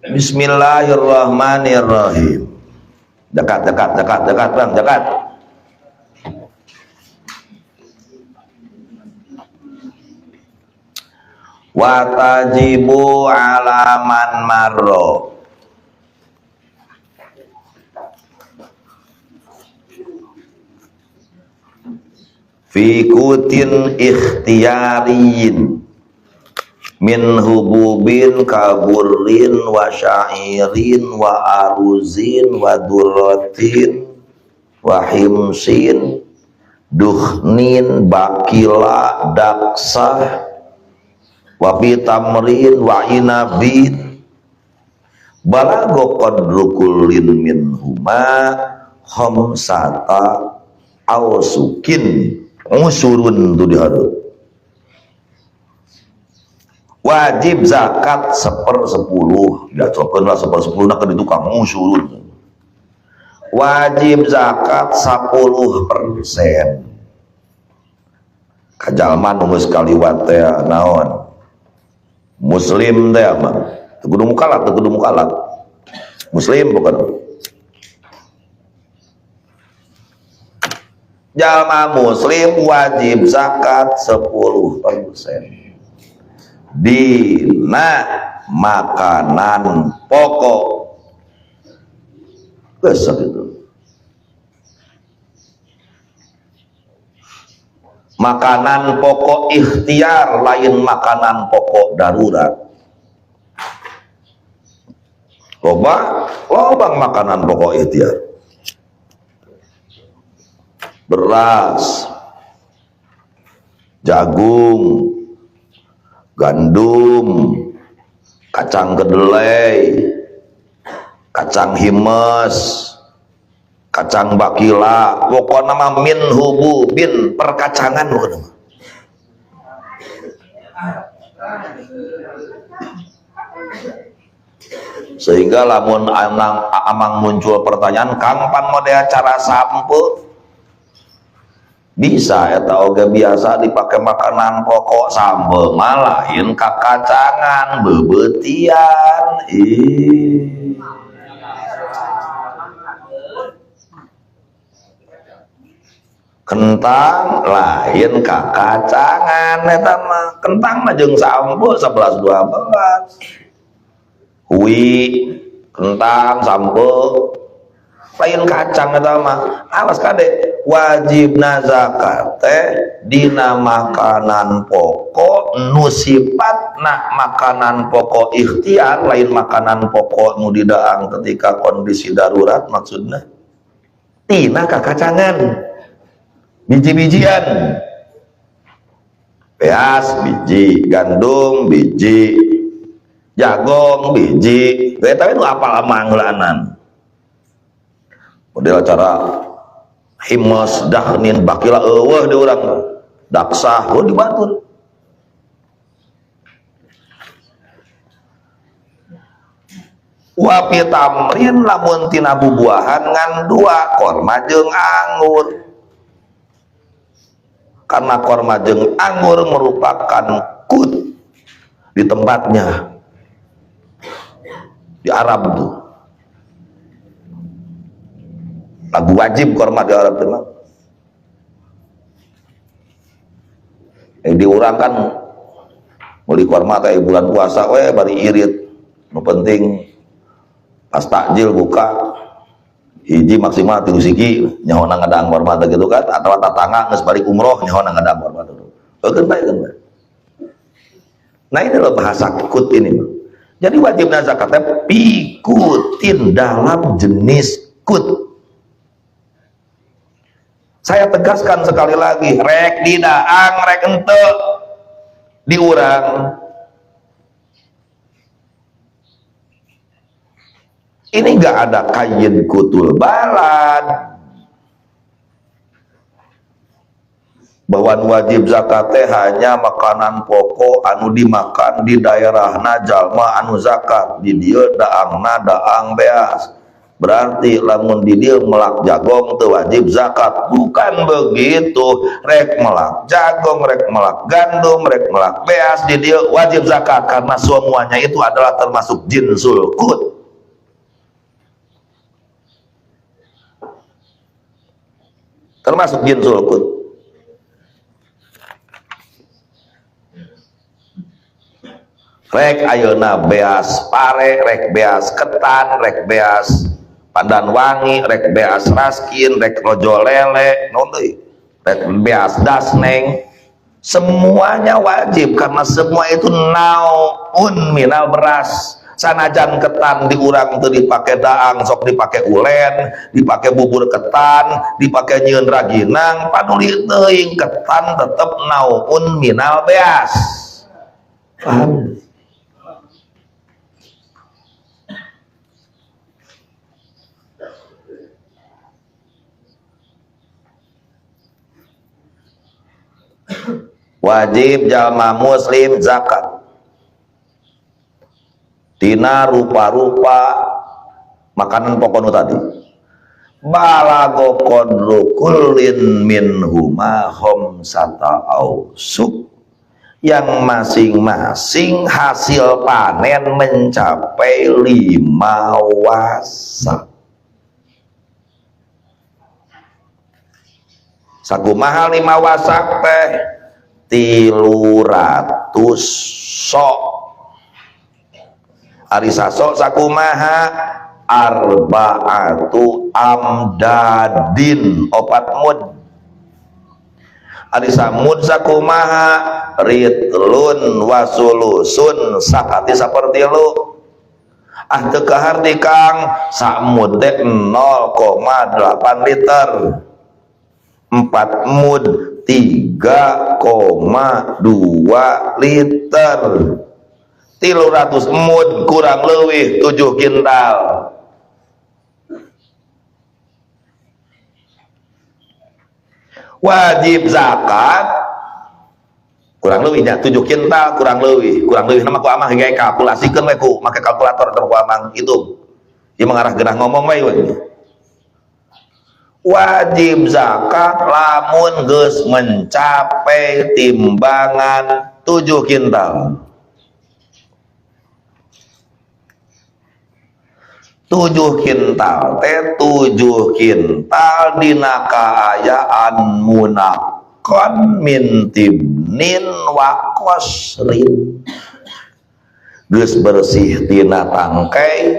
Bismillahirrahmanirrahim. Dekat bang, dekat. Watajibu alaman marro. Fi kutin ikhtiyariyin min hububin kaburin wa syairin wa aruzin wa durratin wa himsin duhnin bakila daksah wa bitamrin wa inabin balago qadru kullin min huma khamsata awsukin usurun tu diharu. Wajib zakat 1/10, ya cobalah 1/10 nak di tukang usurun. Wajib zakat 10%. Kajalman geus kaliwat teh naon? Muslim teh mah. Teu kudu mukalaf. Muslim bukan. Jalma muslim wajib zakat 10% dina makanan pokok. Besok itu makanan pokok ikhtiar, lain makanan pokok darurat. Lobang makanan pokok ikhtiar. Beras, jagung, gandum, kacang kedelai, kacang himes, kacang bakila, pokoknya nama min hububin perkacangan pokoknya. Sehingga lamun amang muncul pertanyaan kapan mode acara sampo bisa eta oge biasa dipakai makanan pokok sambel malahin kakacangan bebetian kentang lain kakacangan eta mah kentang mah jeung sampo 11-12 wi kentang sampo lain kacang eta mah awas kade wajibna zakat teh dina makanan pokok nu sifatna makanan pokok ikhtiar, lain makanan pokok nu didaang ketika kondisi darurat. Maksudna tina kakacangan biji-bijian, beas biji, gandum biji, jagung biji, eta nu apal manglaanan model acara himas dahnin bakila eueuh di urang daksah di batur. Wa pitamrin lamun tina bubuahan ngan dua korma jeung anggur. Karena korma jeung anggur merupakan kut di tempatnya di Arab tuh. Lagu wajib korma di Arab teman. Diurang kan beli korma kayak bulan puasa, bari irit. Nu penting pas takjil buka hiji maksimal 3 siki nyaho ngadang korma gitu kan, atau tatangga geus bari umroh nyaho ngadang korma tuh. Eukeun bae kan. Nah ini loh bahasa kut ini. Jadi wajibna zakatnya pikutin dalam jenis kut. Saya tegaskan sekali lagi, rek didaang, rek ente diurang. Ini enggak ada kayin kutul balad. Bahwa wajib zakatnya hanya makanan pokok anu dimakan di daerahna jalma anu zakat. Di dieu daangna daang beas. berarti lamun di dieu melak jagong teu wajib zakat. Bukan begitu, rek melak jagong, rek melak gandum, rek melak beas di dieu wajib zakat, karena semuanya itu adalah termasuk jinsul qut. Termasuk jinsul qut. Rek ayeuna beas pare, rek beas ketan, rek beas pandan wangi, rek beas raskin, rek rojo lele, rek beas dasneng, semuanya wajib karena semua itu naun minal beras. Sanajan ketan diurang teu dipake daang, sok dipake ulen, dipake bubur ketan, dipake nyieun raginang, panuli teuing ketan tetep naun minal beas. Paham? Wajib jalma muslim zakat tina rupa-rupa makanan pokok tadi. Balago qadru kullin minhuma khamsata ausuk, yang masing-masing hasil panen mencapai 5 wasak. Sakumaha 5 wasak teh 300 sok. Ari sasok sakumaha arba'atu amdadin 4 mud. Ari samud sakumaha ritlun wasulusun sakati saperti lu. Ah teu kahar di Kang, samud teh 0,8 liter. 4 mud 3,2 liter. 300 mud kurang leuwih 7 kintal. Wajib zakat kurang leuwih nya 7 kintal kurang leuwih nama ku amah gawe kalkulasikeun we ku make kalkulator atau ku amang hitung. Ieu mengarah geunah ngomong we. Wajib zakat lamun geus mencapai timbangan 7 kintal. 7 kintal teh 7 kintal dina kaayaan munakon min tibnin wa qasrin. Geus bersih tina tangkai,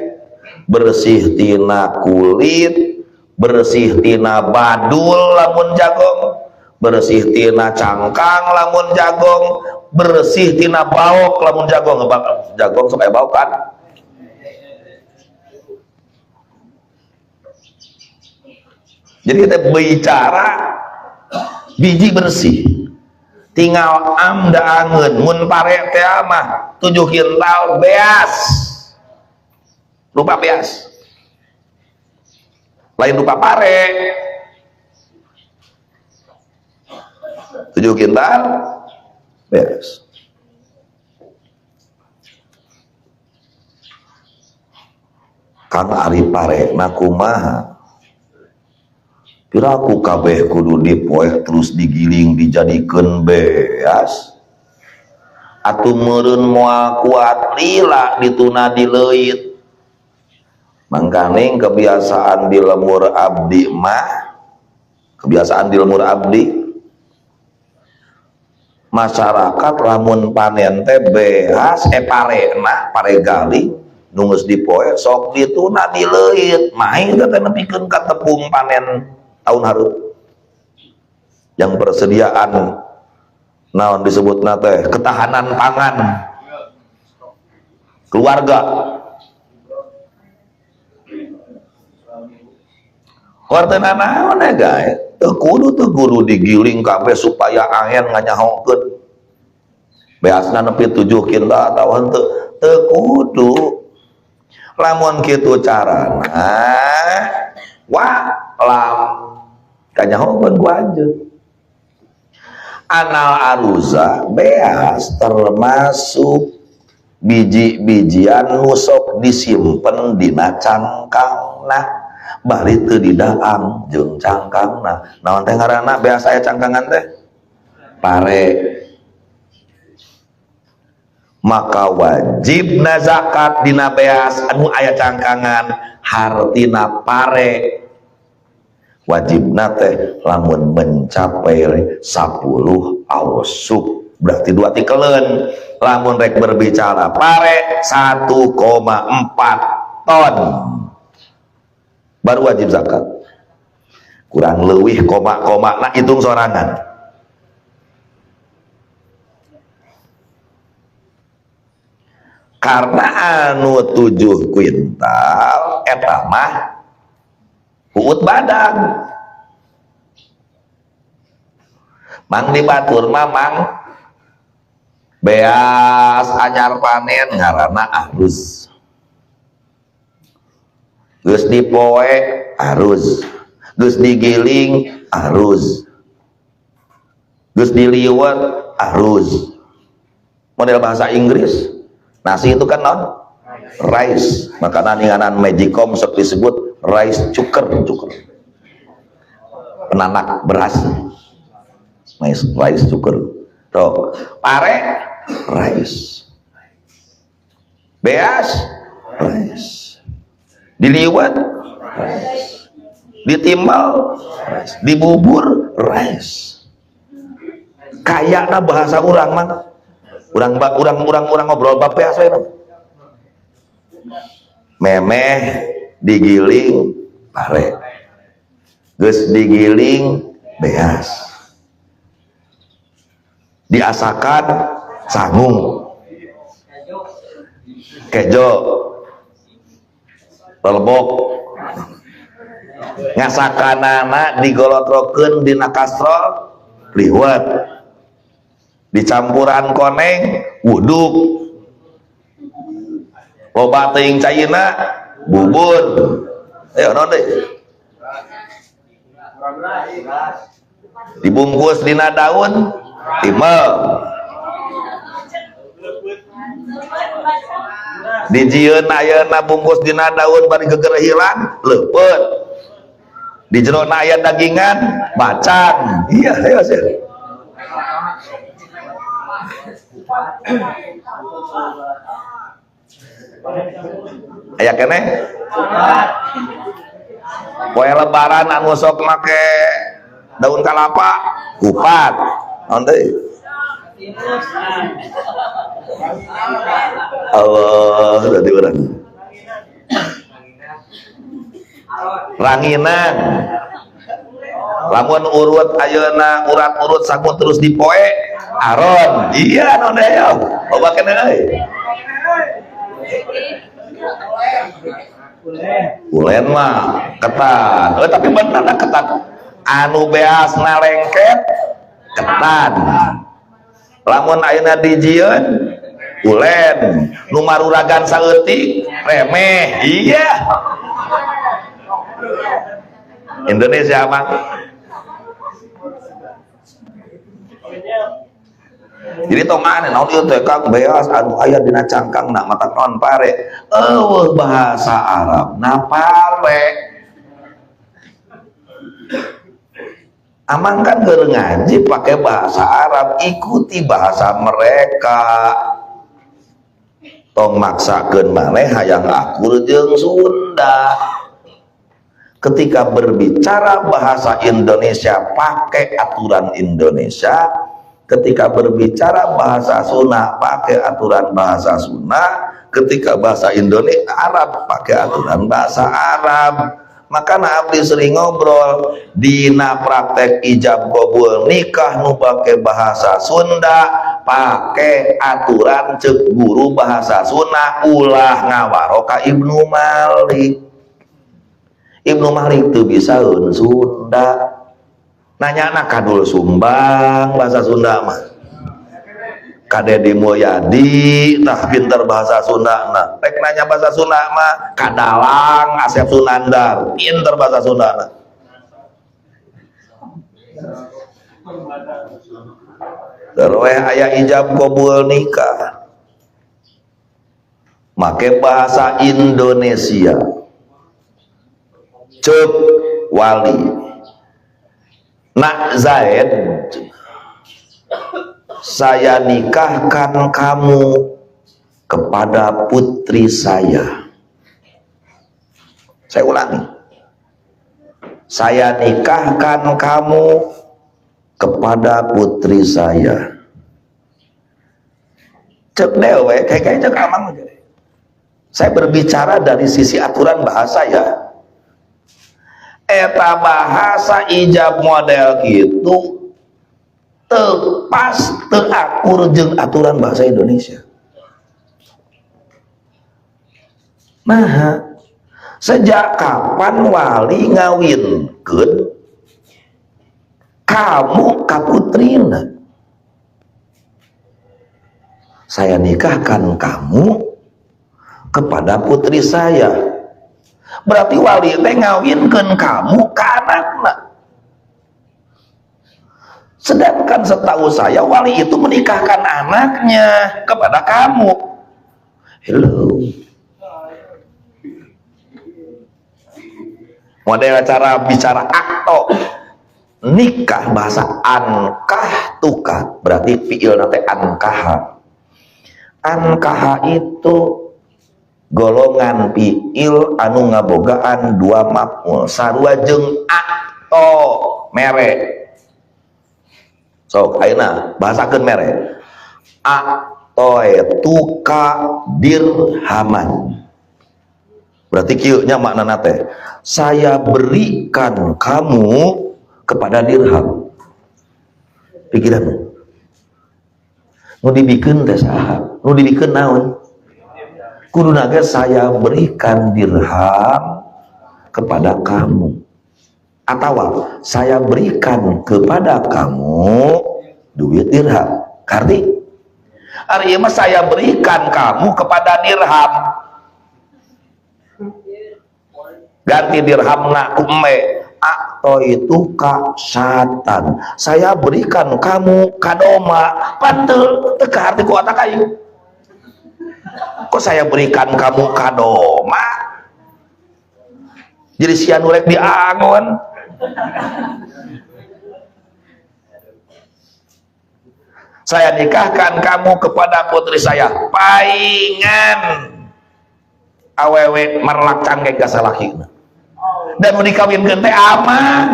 bersih tina kulit, bersih tina badul lamun jagong, bersih tina cangkang lamun jagong, bersih tina baok lamun jagong. Jagong supaya baok kan. Jadi kita bicara biji bersih, tinggal amdaangeun mun pare teh mah 7 kintal beas, rupa beas, lain rupa pare. 7 kintal beas. Kang ari pare nakumaha piraku kabeh kudu dipoek terus digiling dijadikeun beas atuh meureun moal kuat lila dituna dileuit. Mangkaning kebiasaan di lemur abdi mah, kebiasaan di lemur abdi masyarakat lamun panen teh beas parena pare gali nunggus dipoe sok dituna dileuit main teh nepikeun ka tepung panen tahun hareup. Yang persediaan naon disebutna teh ketahanan pangan keluarga. Wartena naon gae teu kudu digiling kabeh supaya angin nganyahokeun beasna nepi 7 kintal atawa henteu. Teu kudu. Lamun kitu carana lam kanyahokeun ku anjeun. Anal aruza beas termasuk biji-bijian nu sok disimpen dina cangkang. nah bari teu didaang jeung cangkangna. Naon teh ngaranna beas aya cangkangan teh? Pare. Maka wajibna zakat dina beas anu aya cangkangan hartina pare. Wajibna teh lamun mencapai 10 ausuk, berarti 2 tikelen. Lamun rek berbicara pare 1,4 ton baru wajib zakat. Kurang leuwih koma-koma na hitung sorangan. Karena anu 7 kuintal eta mah uut badag. Mang dibatur mah mang beas anyar panen ngaranna arus. Geus dipoe arus, geus digiling arus, geus diliwet arus. Model bahasa Inggris nasi itu kan non rice, makanan inganan magicom sok disebut rice cooker, penanak beras, rice cooker. Tuh pare rice, beas rice, diliwat rice, ditimbal rice, dibubur rice. Kayakna bahasa urang mah urang ngobrol bapeas we memeh digiling pare, geus digiling beas, diasakan sangu, kejo, lelebok, ngasakanana digolotrokeun dina kastrol liwet, dicampuran koneng wuduk, loba teuing cairna bubur. Ayo naon deui? Dibungkus dina daun timel, dijieun ayeuna bungkus dina daun bari geger hilang leupeut, di jerona aya dagingan macan. Iya ayo sih. Aya keneh poe lebaran anu sok make daun kalapa kupat naon deui? Allah tadi urang ranginan. Lamun urut ayeuna urat-urut saku terus dipoe aron. Iya naon deui yo loba keneh euy. Ulen mah ketan, tapi bener ketan. Anu beasna lengket ketan. Lamun ayeuna dijieun ulen, nu maruragan saeutik remeh. Iya. Indonesia mah. Jadi tomane naon ieu teh Kang beas anu aya dina cangkangna mata naon pare. Eueuh bahasa Arabna pare. Amang kan keur ngaji pakai bahasa Arab, ikuti bahasa mereka. Tong maksakeun maneh hayang akur jeung Sunda. Ketika berbicara bahasa Indonesia pakai aturan Indonesia, ketika berbicara bahasa Sunda pakai aturan bahasa Sunda, ketika bahasa Indonesia Arab pakai aturan bahasa Arab. Maka abdi sering ngobrol dina praktek ijab qabul nikah nu pakai bahasa Sunda, pakai aturan cek guru bahasa Sunda, ulah ngawaro ka Ibnu Malik. Ibnu Malik tuh bisa Sunda. Nanya anak kadul sumbang bahasa Sunda mah. Kadedi Mulyadi tah pinter bahasa Sunda nah. Rek nanya bahasa Sunda mah Kadalang Asep Sunandar pinter bahasa Sunda nah. Terus aya ijab qabul nikah make bahasa Indonesia. cek wali, nak Zaid, saya nikahkan kamu kepada putri saya. Saya ulangi, saya nikahkan kamu kepada putri saya. Cek dewe, kayak cek amang aja. Saya berbicara dari sisi aturan bahasa ya. Eta bahasa ijab model gitu tepas terakur jeung aturan bahasa Indonesia. Nah, sejak kapan wali ngawinkeun kamu ka putrina? Saya nikahkan kamu kepada putri saya. Berarti wali teh ngawinkeun kamu ke anakna. Sedangkan setahu saya wali itu menikahkan anaknya kepada kamu. Hello. Model cara bicara akto nikah bahasa ankah tukah, berarti fiil nate ankaha. Ankaha itu golongan fiil anu ngabogaan dua maf'ul sarua jeung akto mere. So ayeuna bahasakeun mere. Akto tuka dirhaman. Berarti kieu nya maknana teh saya berikan kamu kepada dirham. Pikiranmu nu dibikeun teh saha? Nu dibikeun naon? Kudu naga saya berikan dirham kepada kamu, atau saya berikan kepada kamu duit dirham. Karti hari ini saya berikan kamu kepada dirham, ganti dirham nak kume atau itu kasatan. Saya berikan kamu kadoma, pantel teka arti ku otak aing. Kok saya berikan kamu kadoma? Jadi sian urek diangon. Saya nikahkan kamu kepada putri saya. Paingan awewe merlak canggeng ka salakina. Dan mau dikawinkeun teh aman.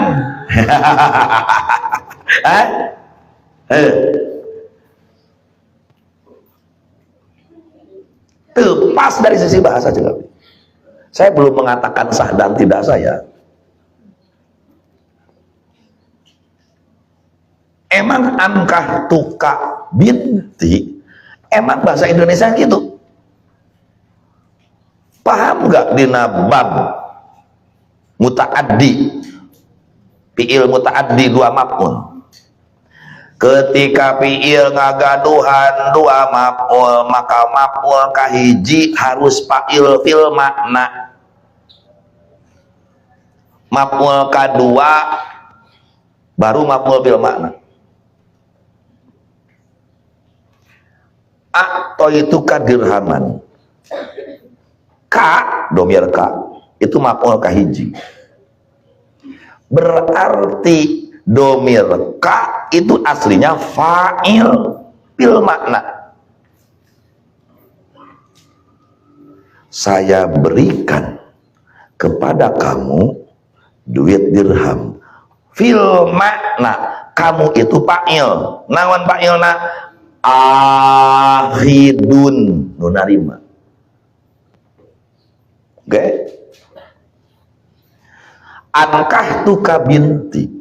Tepas dari sisi bahasa juga. Saya belum mengatakan sah dan tidak saya. Emang angkah tuka binti, emang bahasa Indonesia gitu. Paham nggak dina bab mutaaddi, fiil mutaaddi dua maf'ul. Ketika fiil ngagaduhan dua maf'ul, maka maf'ul kahiji harus fa'il fil makna, maf'ul kadua baru maf'ul fil makna. Atau itu kadirhaman, ka domir ka itu maf'ul kahiji, berarti domir ka itu aslinya fa'il bil makna. Saya berikan kepada kamu duit dirham fil makna, kamu itu fa'il. Naon fa'ilna? Ahidun, nu narima. Oke? Ankah tuka binti,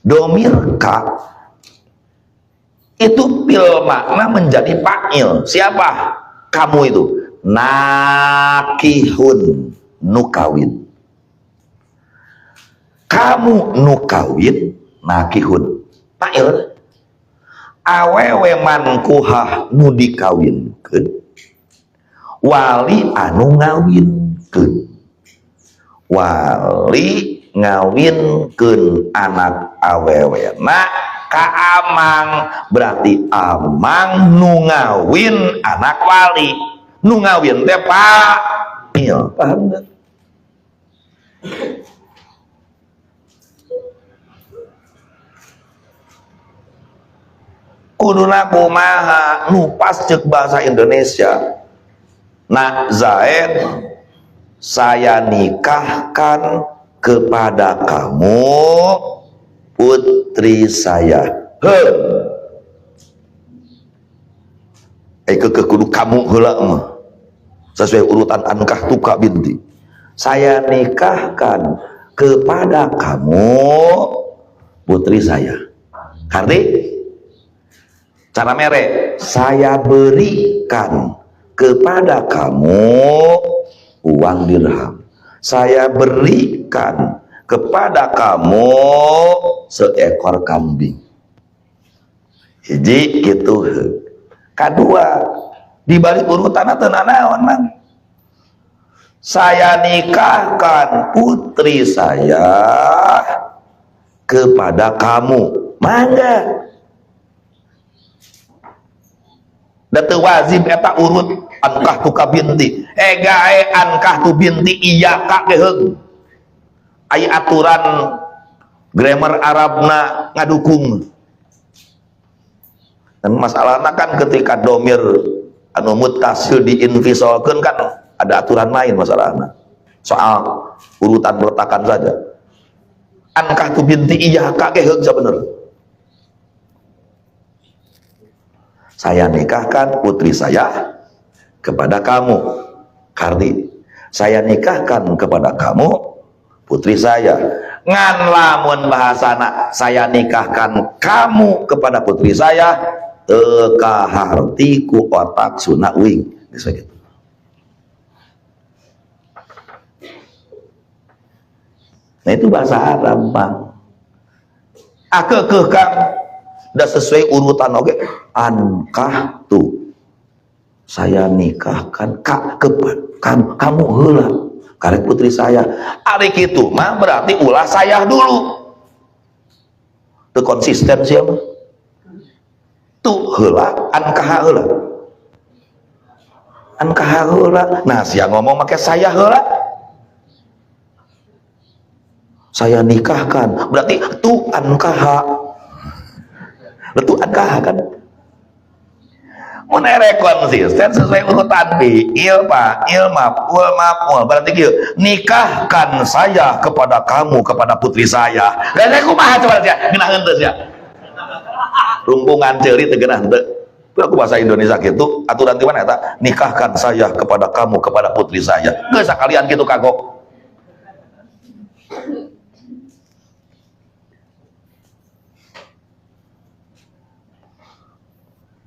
domir ka itu fil makna menjadi fa'il. Siapa? Kamu itu nakihun, nukawin. Kamu nukawin, nakihun, fa'il. Awewe mankuhah nu dikawinkeun, wali anu ngawinkeun. Wali ngawinkeun anak awewena ka amang, berarti amang nu ngawin anak wali. Nu ngawin teh fa'il. Paham enggak? kuduna kumaha nu pas cek bahasa Indonesia. Nah Zaid, saya nikahkan kepada kamu putri saya. Kudu kamu heula mah sesuai urutan ankah tuka binti. Saya nikahkan kepada kamu putri saya. Arti cara mere, saya berikan kepada kamu uang dirham. Saya berikan kepada kamu seekor kambing. Hiji gitu. Kedua, di balik urutan atau nanaon mang, saya nikahkan putri saya kepada kamu. Mangga. Datu wajib eta urut ankah tu ka binti. Gae ankah tu binti iya ka geheung. Aya aturan grammar Arabna ngadukung. Dan masalahnya kan ketika domir anu muttasil diinfisolkeun kan ada aturan lain masalahnya. Soal urutan peletakan saja. Ankah tu binti iya ka geheung sabener. Saya nikahkan putri saya kepada kamu. Kardi, saya nikahkan kepada kamu putri saya. Ngan lamun bahasana saya nikahkan kamu kepada putri saya, teka hartiku otak sunak wing. Bisa gitu. Nah itu bahasa Arab bang. Akekeh kang udah sesuai urutan oke. Ankah tuh saya nikahkan kamu heula karek putri saya. Ari kitu mah berarti ulah saya dulu. Teu konsisten siapa? Tuh heula ankah heula. Ankah heula. Nah sia ngomong make saya heula. Saya nikahkan berarti tu ankah. Betul ankah kan? Menere konsisten sesuai urutan fi'il fa'il maf'ul maf'ul. Berarti kieu nikahkan saya kepada kamu kepada putri saya. Lah kumaha coba sia? Geunah henteu sia. Rumpungan ceuri teu geunah henteu. Aku bahasa Indonesia gitu, aturan di mana eta? Nikahkan saya kepada kamu kepada putri saya. Geus sakalian kitu kagok.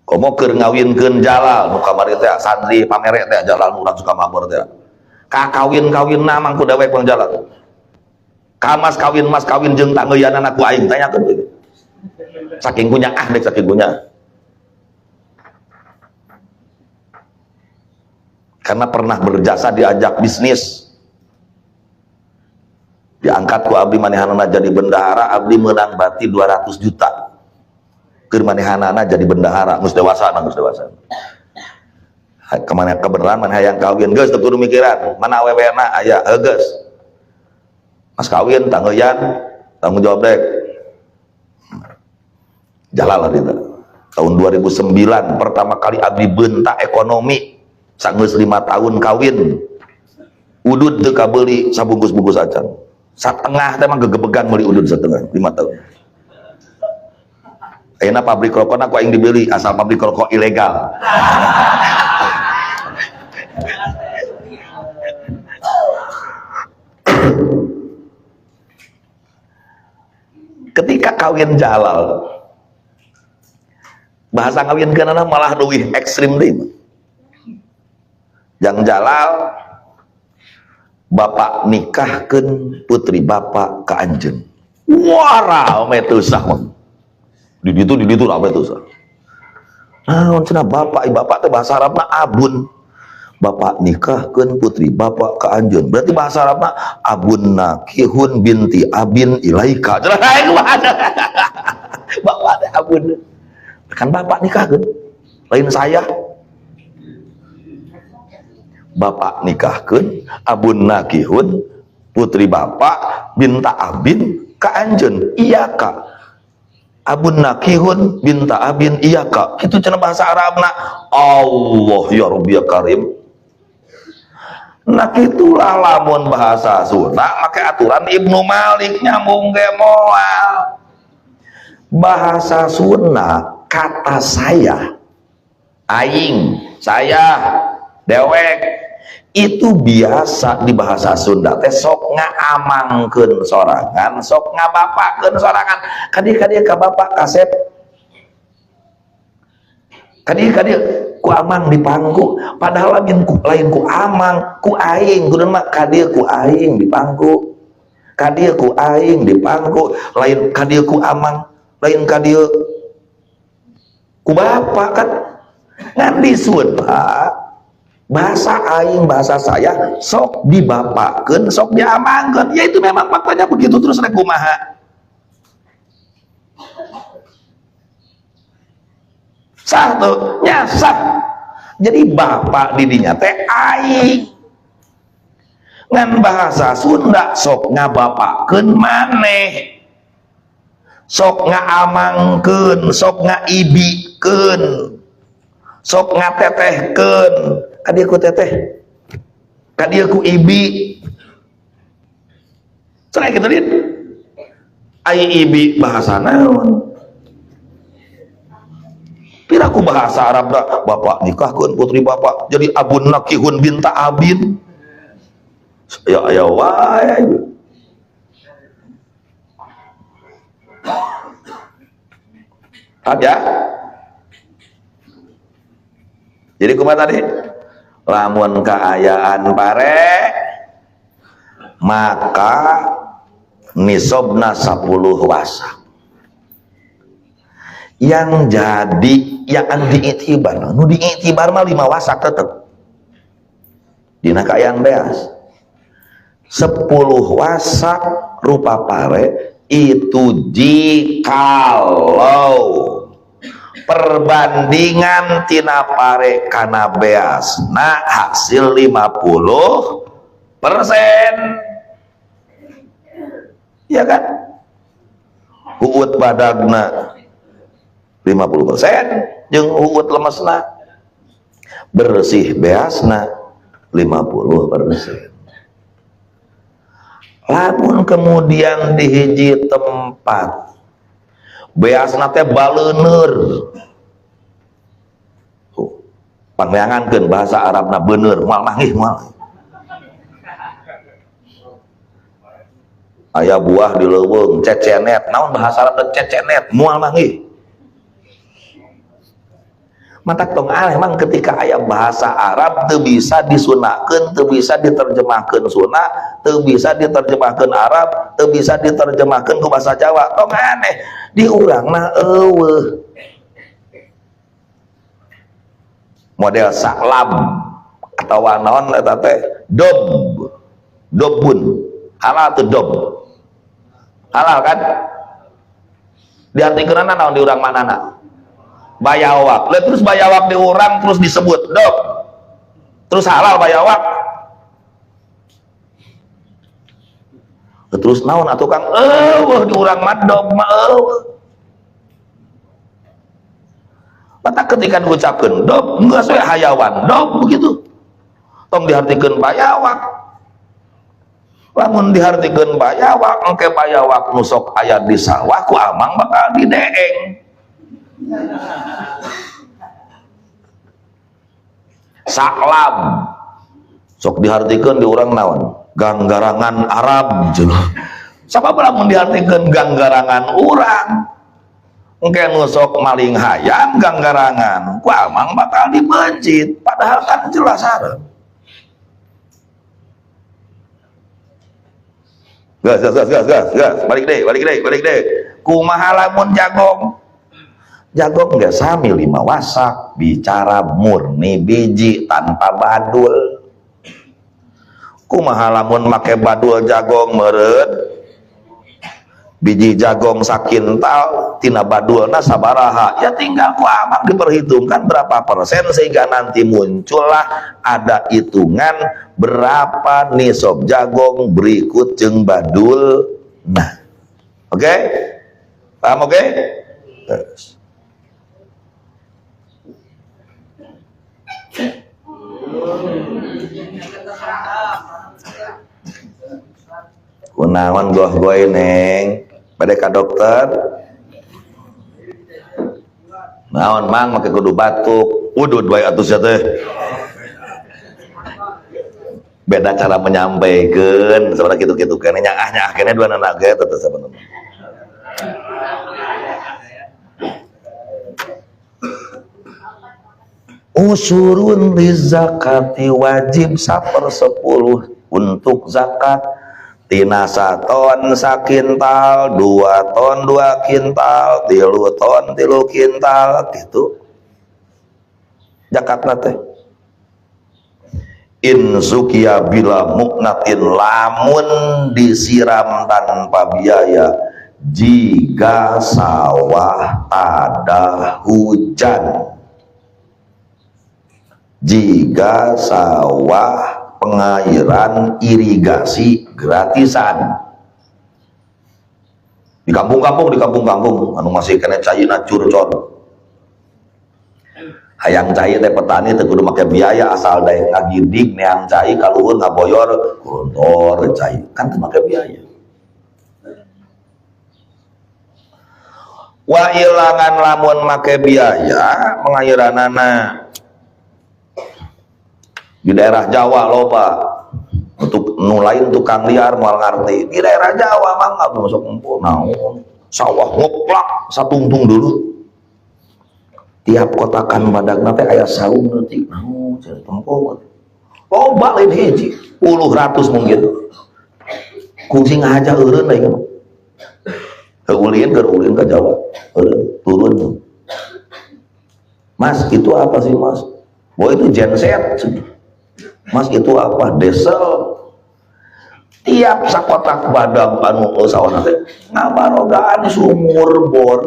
Komo keur ngawinkeun Jalal nu kamari teh santri pamere teh Jalal urang suka mabur teh. Ka kawin-kawinna mangku dawek Bang Jalal. Ka mas kawin jeung tangeuyanana ku aing tanyakeun deui. Saking punya dek saking punya. Karena pernah berjasa diajak bisnis. Diangkat ku abdi manehanana jadi bendahara, abdi menang bati 200 juta. Manehanana jadi bendahara, mus dewasa. Kemana kebenaran mana hayang kawin geus teu kudu mikiran, mana awewena aya geus. Mas kawin tangeuyan, tanggung jawab dek. Jalal eta. Tahun 2009 pertama kali abdi bentak ekonomi, sanggeus 5 tahun kawin. Udud teu kabeuli sabungkus-bungkus acan. Satengah teh mah gegebegan meuli udud satengah 5 tahun. Ayeuna pabrik rokok aku aing dibeli asal pabrik rokok ilegal. Ketika kawin Jalal, bahasa kawin kenana malah leuwih ekstrim deui. Jang Jalal bapak nikahkeun putri bapak ka anjeun. Wah, rame teu sah. Di ditu apa itu sah. Nah, cenah bapak teh bahasa Arabna abun. Bapak nikahkeun putri bapak ka anjeun. Berarti bahasa Arabna abun nakihun binti abin ilaika. Cenah aing kumaha. Bapak teh abun. Kan bapak nikahkeun. Lain saya. Bapak nikahkeun abun nakihun putri bapak binta abin ka anjeun. Iya ka. abun nakihun binta abin iya kak itu cenah bahasa Arabna. Allah ya Rabbi ya Karim. Nah itulah lamun bahasa Sunda make aturan Ibnu Malik nyambung ge moal. Bahasa Sunda kata saya, aing, saya, dewek itu biasa di bahasa Sunda teh sok ngaamangkeun sorangan, sok ngabapakeun sorangan. Kadi-kadi ka bapak kasep, kadi-kadi ku amang di pangku, padahal lain ku amang, ku aing, kudu mah kadi ku aing di pangku, kadi ku aing di pangku, lain kadi ku amang, lain kadi ku bapak kan. Ngan di Sunda bahasa aing, bahasa saya sok dibapakeun, sok diamangkeun. Ya itu memang faktanya begitu, terus rek kumaha? Sah tuh, nya sah. Jadi bapak didinya teh aing. Ngan bahasa Sunda sok ngabapakeun maneh. Sok ngaamangkeun, sok ngaibikeun, sok ngatetehkeun. Kadieu ku teteh, kadieu ku ibi. Cenah kitu dit. Ai ibi bahasa naon? Piraku bahasa Arab dah, bapak nikahkeun putri bapak jadi abun nakihun binta abin. Ya ya wae. Ya. Jadi kumaha tadi? Lamun kaayaan pare maka nisobna 10 wasak. Yang jadi yang diiktibar, nu diiktibar mah 5 wasak tetep. Dina kaayaan beas. 10 wasak rupa pare itu jikalau perbandingan tina pare kana beasna hasil 50%. Ya kan? Uut badagna 50% jeung uut lemesna, bersih beasna 50%. Lamun kemudian di hiji tempat beasna teh baleuneur, pangleangankeun bahasa Arabna beuneur, moal manggih moal. Aya buah di leuweung cecenet, naon bahasa Arab teh cecenet, moal manggih. Matak tong aneh emang ketika aya bahasa Arab teu bisa disunahkeun, teu bisa diterjemahkeun Sunda, teu bisa diterjemahkeun Arab, teu bisa diterjemahkeun ku bahasa Jawa. Tong aneh di urangna eueuh. Model saklam atau naon eta teh dob. Dobun. Halal teu dob. Halal kan? Diartikeunna naon di urang manana? Bayawak. Lihat terus bayawak di orang terus disebut dob. Terus halal bayawak. Terus naon atuh Kang? Di urang mah dob mah mata ketika diucapkeun dob geus we hayawan dob begitu. Tong dihartikeun bayawak. Lamun dihartikeun bayawak, engke bayawak nu sok aya di sawah ku amang bakal dideeng. Saklam sok dihartikeun di urang naon? Ganggarangan Arab cenah. Sabab lamun dihartikeun ganggarangan urang, engke nu sok maling hayam ganggarangan, ku amang bakal dibencit, padahal kan jelas hareup. Gas, balik deh. Kumaha lamun jagong? Jagong nggak sami 5 wasak, bicara murni biji tanpa badul. Kumaha lamun make badul jagong meureun? Biji jagong sakintal tina badulna sabaraha? Ya tinggal ku amang diperhitungkan berapa persen sehingga nanti muncullah ada hitungan berapa nisab jagong berikut jeung badul. Nah, oke? Paham oke? Terus kunaon goh-goh neng bade ka dokter naon mang make kudu batuk udud wae atuh sia teh beda cara menyampaikan sebenarnya gitu-gitu kan nyangah kene dua anak ge tetep sebenarnya usurun li zakati wajib 1/10 untuk zakat tina 1 ton sakintal 2 ton 2 kintal 3 ton 3 kintal gitu zakatna teh in zukia bila muknatin lamun disiram tanpa biaya jika sawah ada hujan jika sawah pengairan irigasi gratisan di kampung-kampung anu masih kena cairna curcor hayang cai teh petani teh kudu make biaya asal daek ngagidik neang cai kaluhur ngaboyor kuluntor cai kan teu make biaya wa ilangan lamun make biaya pengairanana di daerah Jawa loba untuk nulain tukang liar moal ngarti di daerah Jawa mah nggak masuk empuk naon sawah ngeplak satungtung dulu tiap kotakan badagna teh aya saung leutik naon cenah tempong loba lain hiji puluh ratus mungkin kungsi ngahaja eureun deui mah ulin ka Jawa turun mas itu apa sih mas boy itu genset mas itu apa diesel tiap sakotak badag anu sawana teh ngabarogaan sumur bor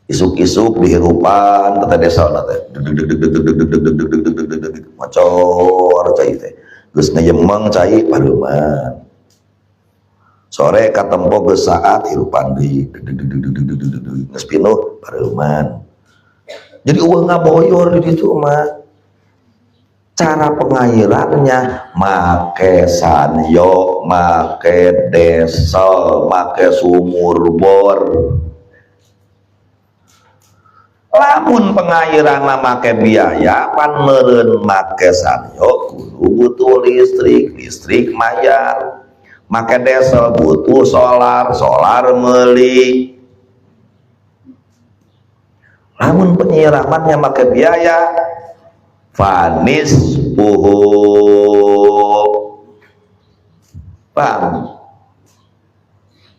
isuk-isuk dihirupan teh desa teh macor cai teh geus ngeyemeng cai pareuman sore katempo geus saat hirupan deui geus pinuh pareuman jadi eueuh ngaboyor di ditu mah cara pengairannya make sanyo make diesel make sumur bor lamun pengairan make biaya pan meureun make sanyo kudu butuh listrik mayar make diesel butuh solar meuli lamun penyiramannya make biaya fanis puhu paham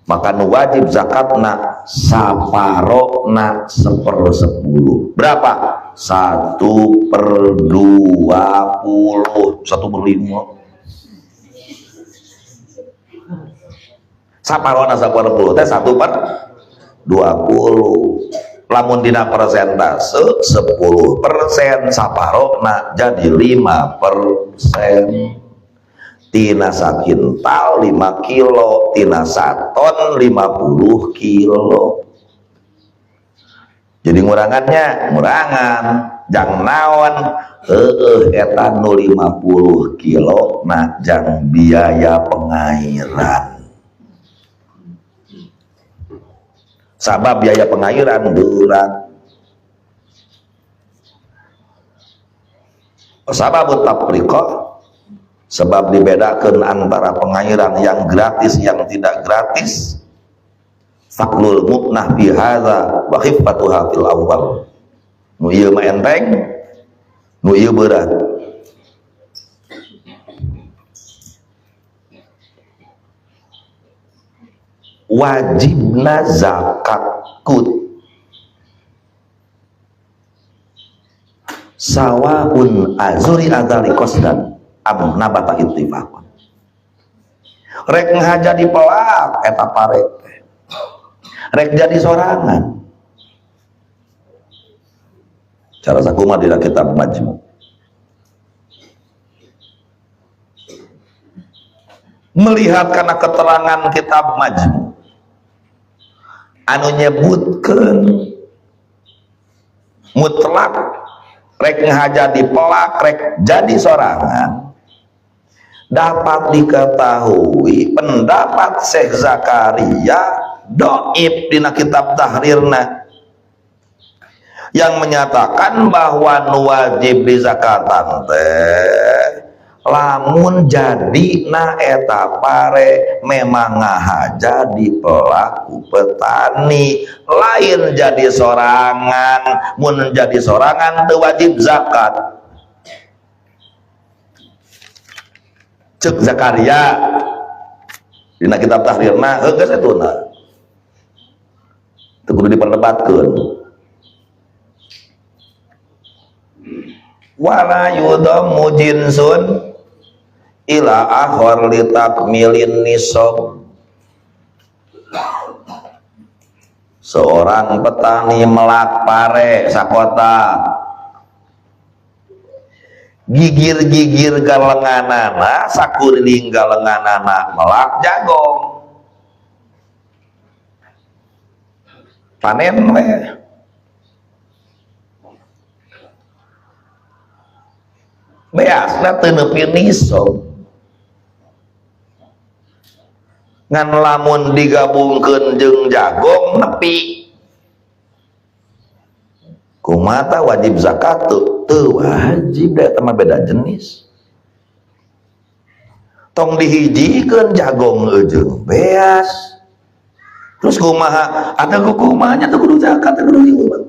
maka nu wajib zakatna saparona 1/10 berapa 1/20 1/5 saparona 1/10 teh 1/20 lamun dina persentase 10% saparona jadi 5% tina sakintal 5 kilo tina saton 50 kilo jadi ngurangan jang naon eta nu 50 kilo nah jang biaya pengairan sabab biaya pengairan durat sabab tafriqah sebab dibedakan antara pengairan yang gratis yang tidak gratis faklul muknah bihadza wa khifatuha fil awwal nu ieu mah enteng nu ieu berat wajibna zakat kut sawaun azuri adzali qasdan am nabata ittifaqan rek ngahaja di pelak eta parek rek jadi sorangan cara sakumaha dina kitab majmu melihat karena keterangan kitab majmu anu nyebutkeun mutlak rek ngahaja dipelak rek jadi sorangan dapat diketahui pendapat Syekh Zakaria dhaif dina kitab tahrirna yang menyatakan bahwa nu wajib di zakatan teh lamun jadi na eta pare memang ngahaja di pelaku petani lain jadi sorangan mun jadi sorangan teu wajib zakat cek Zakaria dina kitab tahrirna geus etuna teu kudu diperdebatkeun wala yudammu jinsun ila akhor li takmilin nisab. Seorang petani melak pare sakota gigir-gigir galenganana sakuriling galenganana melak jagong panen we beasna teu neupi nisab ngan lamun digabungkeun jeung jagong nepi kumata wajib zakat teu wajib da mah beda jenis tong dihijikeun jagong jeung beas terus kumaha ada kukumanya teu kudu zakat teu kudu nyumbang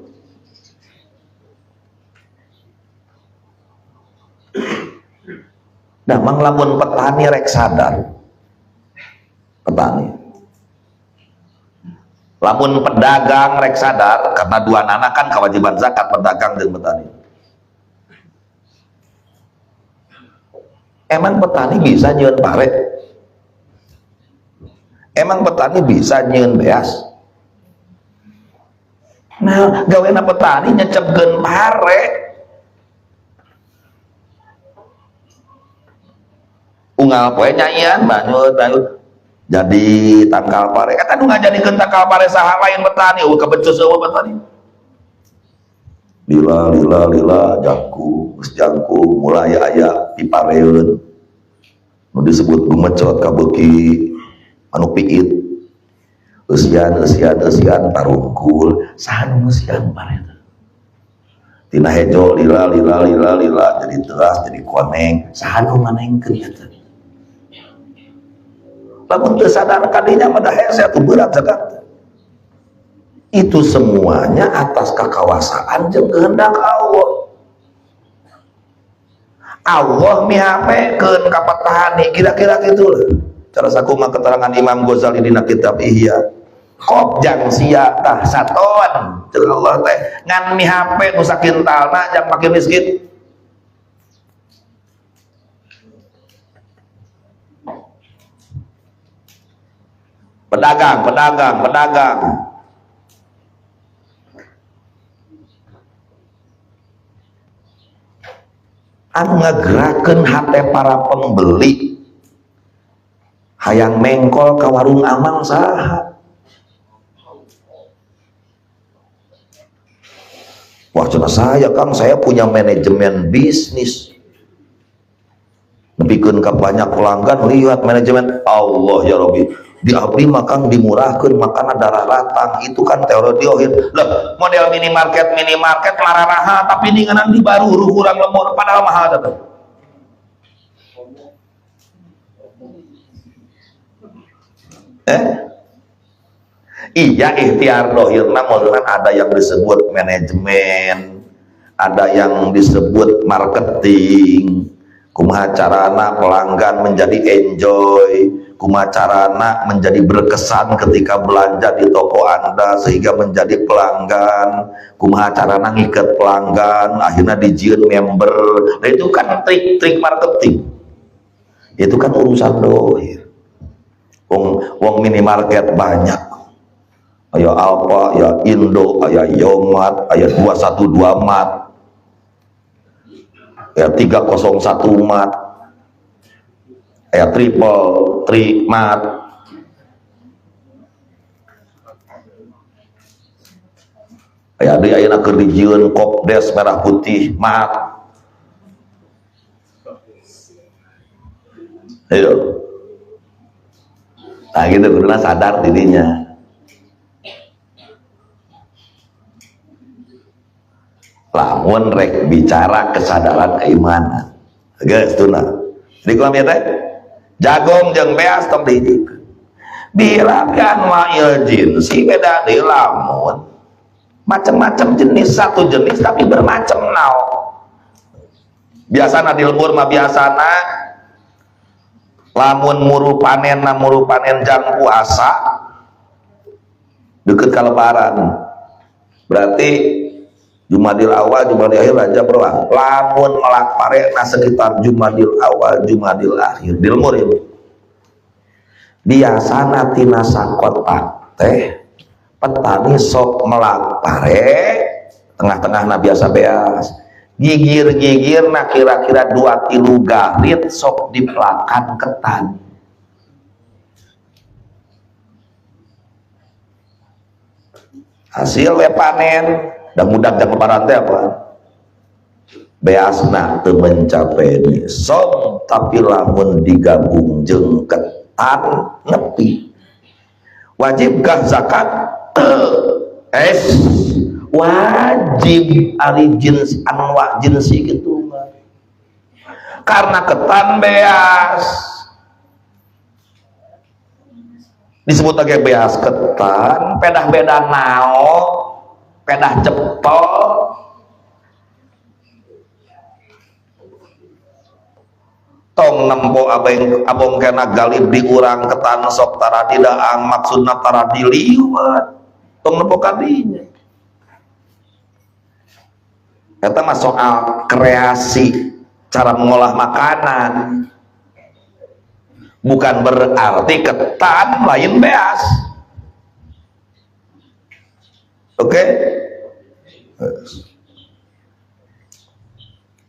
dah mang lamun petani rek sadar petani lamun pedagang rek sadar karena dua nana kan kewajiban zakat pedagang dan petani emang petani bisa nyieun pare emang petani bisa nyieun beas nah gawena petani nyecepkeun pare unggal poe nyaian banyu jadi tangkal pare eta nu ngajadikeun tangkal pare saha lain petani kebecus eueuh petani lila jangku geus jangku mulai aya pipareun nu disebut gumecot kabeuki anu piit eusian tarungkul saha nu eusian pare tina hejo lila jadi teras jadi koneng saha nu manengkeun eta lamun teu sadar kadinya mah daher saya tuh berat zakat itu semuanya atas kekawasaan jeung kehendak Allah Allah mihapekeun ka petani kira-kira kitu cara sakumaha keterangan Imam Ghazali dina kitab Ihya kop jang sia tah saton jeung Allah teh ngan mihape nu sakintalna jang make miskin pedagang anu ngagerakeun hate para pembeli hayang mengkol ka warung amal saha wah cenah saya Kang saya punya manajemen bisnis nepikeun ka banyak pelanggan lihat manajemen Allah ya Rabbi di abdi makang dimurahkeun makana darah ratang itu kan teori diohir lah model minimarket lararaha tapi ninganan di baru urang lemur padahal mahal datang iya ikhtiar dohirna modern ada yang disebut manajemen ada yang disebut marketing kumaha carana pelanggan menjadi enjoy kumaha carana menjadi berkesan ketika belanja di toko Anda sehingga menjadi pelanggan kumaha carana ngiket pelanggan akhirnya dijieun member nah itu kan trik-trik marketing itu kan urusan dohir wong minimarket banyak aya Alfa, aya Indo, aya Yomat, aya 212 Mat ya 301 Mat aya triple tri mat kayak ada ayeuna keur dijieun kopdes merah putih mat. Ayo. Nah gitu, kuduna sadar dirinya. Lamun rek bicara kesadaran keimanan. Geus tuna. Di kumaha teh? Jagong jeung beas tong dihijikeun. Bilakan wa'il jinsi beda deui lamun macam-macam jenis, satu jenis tapi bermacam naon. Biasana di lembur mah biasana lamun muru panen jang puasa deket ka lebaran. Berarti Jumadil awal, Jumadil akhir, Rajab berulang. Lamun melak parena sekitar Jumadil awal, Jumadil akhir di lembur ini. Biasana tina sakotak teh petani sok melak pare tengah-tengah na biasa beas gigir-gigir na kira-kira 2-3 garit sok dipelakan ketan. Hasil we panen dan mudah jangan lebaran teh apa beasna teu mencapai nisab tapi lamun digabung jeung ketan nepi. Wajibkah zakat? Wajib ari jins anwa jinsi gitu mah. Karena ketan beas disebut lagi beas ketan, pedah beda nao, pedah cepol, tong nempo abong kena galib di urang ketan sok tara didaang maksudna tara diliwat tong nempo kadinya. Eta mah soal kreasi cara mengolah makanan, bukan berarti ketan lain beas. Oke?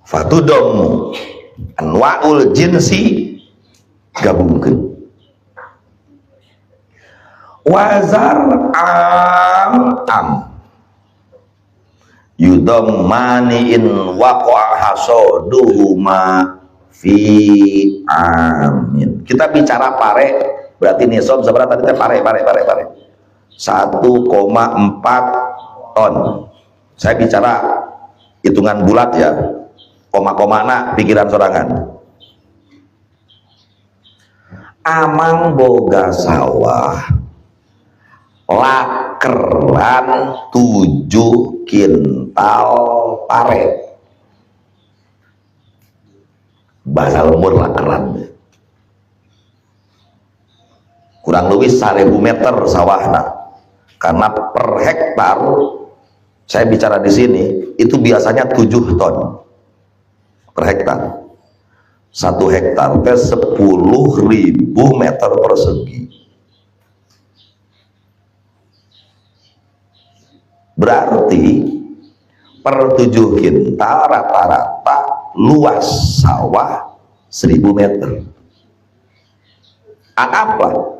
Fatudomu anwa'ul jinsi gabungkeun. Wazar am yudam maniin waqa'a hasaduhuma fi amin. Kita bicara pare berarti nisab seberapa tadi teh pare 1,4 ton. Saya bicara hitungan bulat ya, koma-komana pikiran sorangan. Amang boga sawah lakeran 7 kintal pare. Bahasa lembur lakeran kurang lebih 1000 meter sawahna, karena per hektar saya bicara di sini itu biasanya 7 ton per hektar. 1 hektar teh 10.000 meter persegi. Berarti per 7 kintal rata-rata luas sawah 1000 meter. Apa?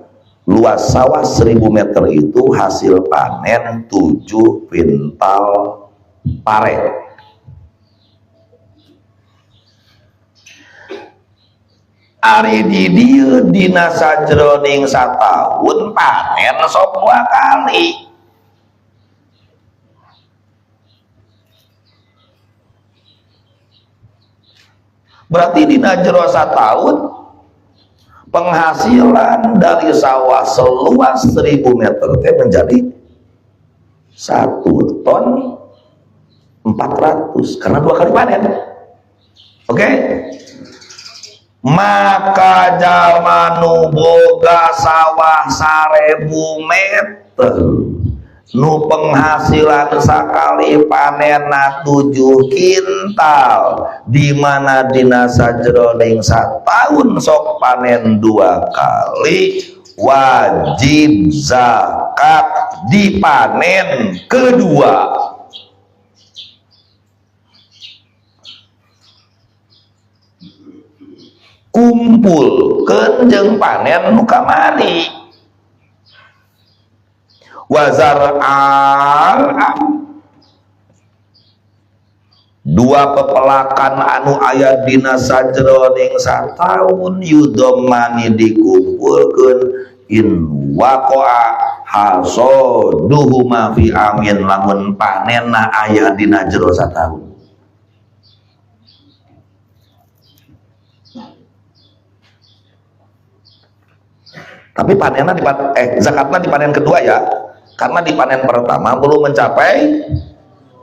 Luas sawah 1000 meter itu hasil panen 7 kintal pare. Ari di dieu dina sajroning satahun panen sok 2 kali. Berarti dina jero satahun penghasilan dari sawah seluas 1000 meter teh menjadi 1 ton 400 karena 2 kali panen. Oke? Maka jalma nu boga sawah 1000 meter nu penghasilan sakali panenna 7 kintal, di mana dina sajroning satahun sok panen 2 kali, wajib zakat dipanen kedua. Kumpulkeun jeung panen nu kamari. Wazar am dua pepelakan anu aya dina sajroning sataun yudomani dikumpulkeun in waqa'a hasaduhuma fi amin lamun panenna aya dina jero sataun. Tapi panenna zakatnya di panen kedua ya, karena di panen pertama belum mencapai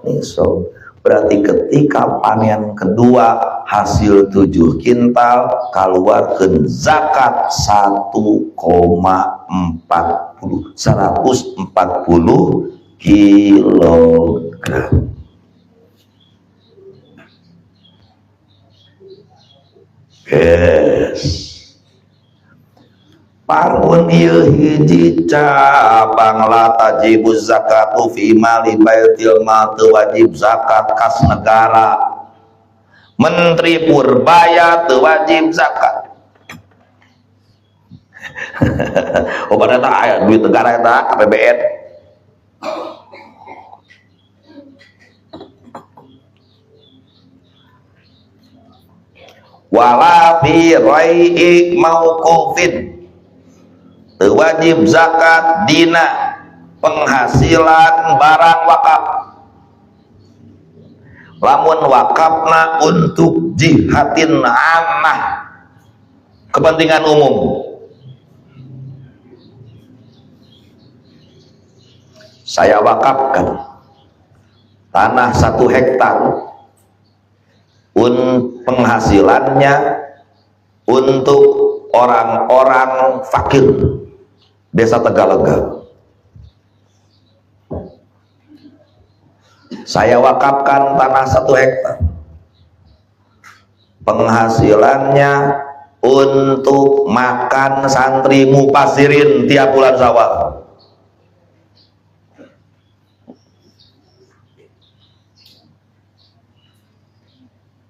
nisab. Berarti ketika panen kedua hasil 7 kintal keluarkan zakat 140 kilogram. Yes. Parun ieu hiji cabang la tajibuz zakatu fi mali baitil mal teu wajib zakat kas negara. Menteri Purbaya teu wajib zakat. Oh pada eta aya duit negara eta APBN. Wala fi rai'i mauqufin wajib zakat dina penghasilan barang wakaf. Lamun wakafna untuk jihatin ammah, kepentingan umum. Saya wakafkan tanah 1 hektar penghasilannya untuk orang-orang fakir Desa Tegalega. Saya wakafkan tanah 1 hektar, penghasilannya untuk makan santri mufasirin tiap bulan Syawal.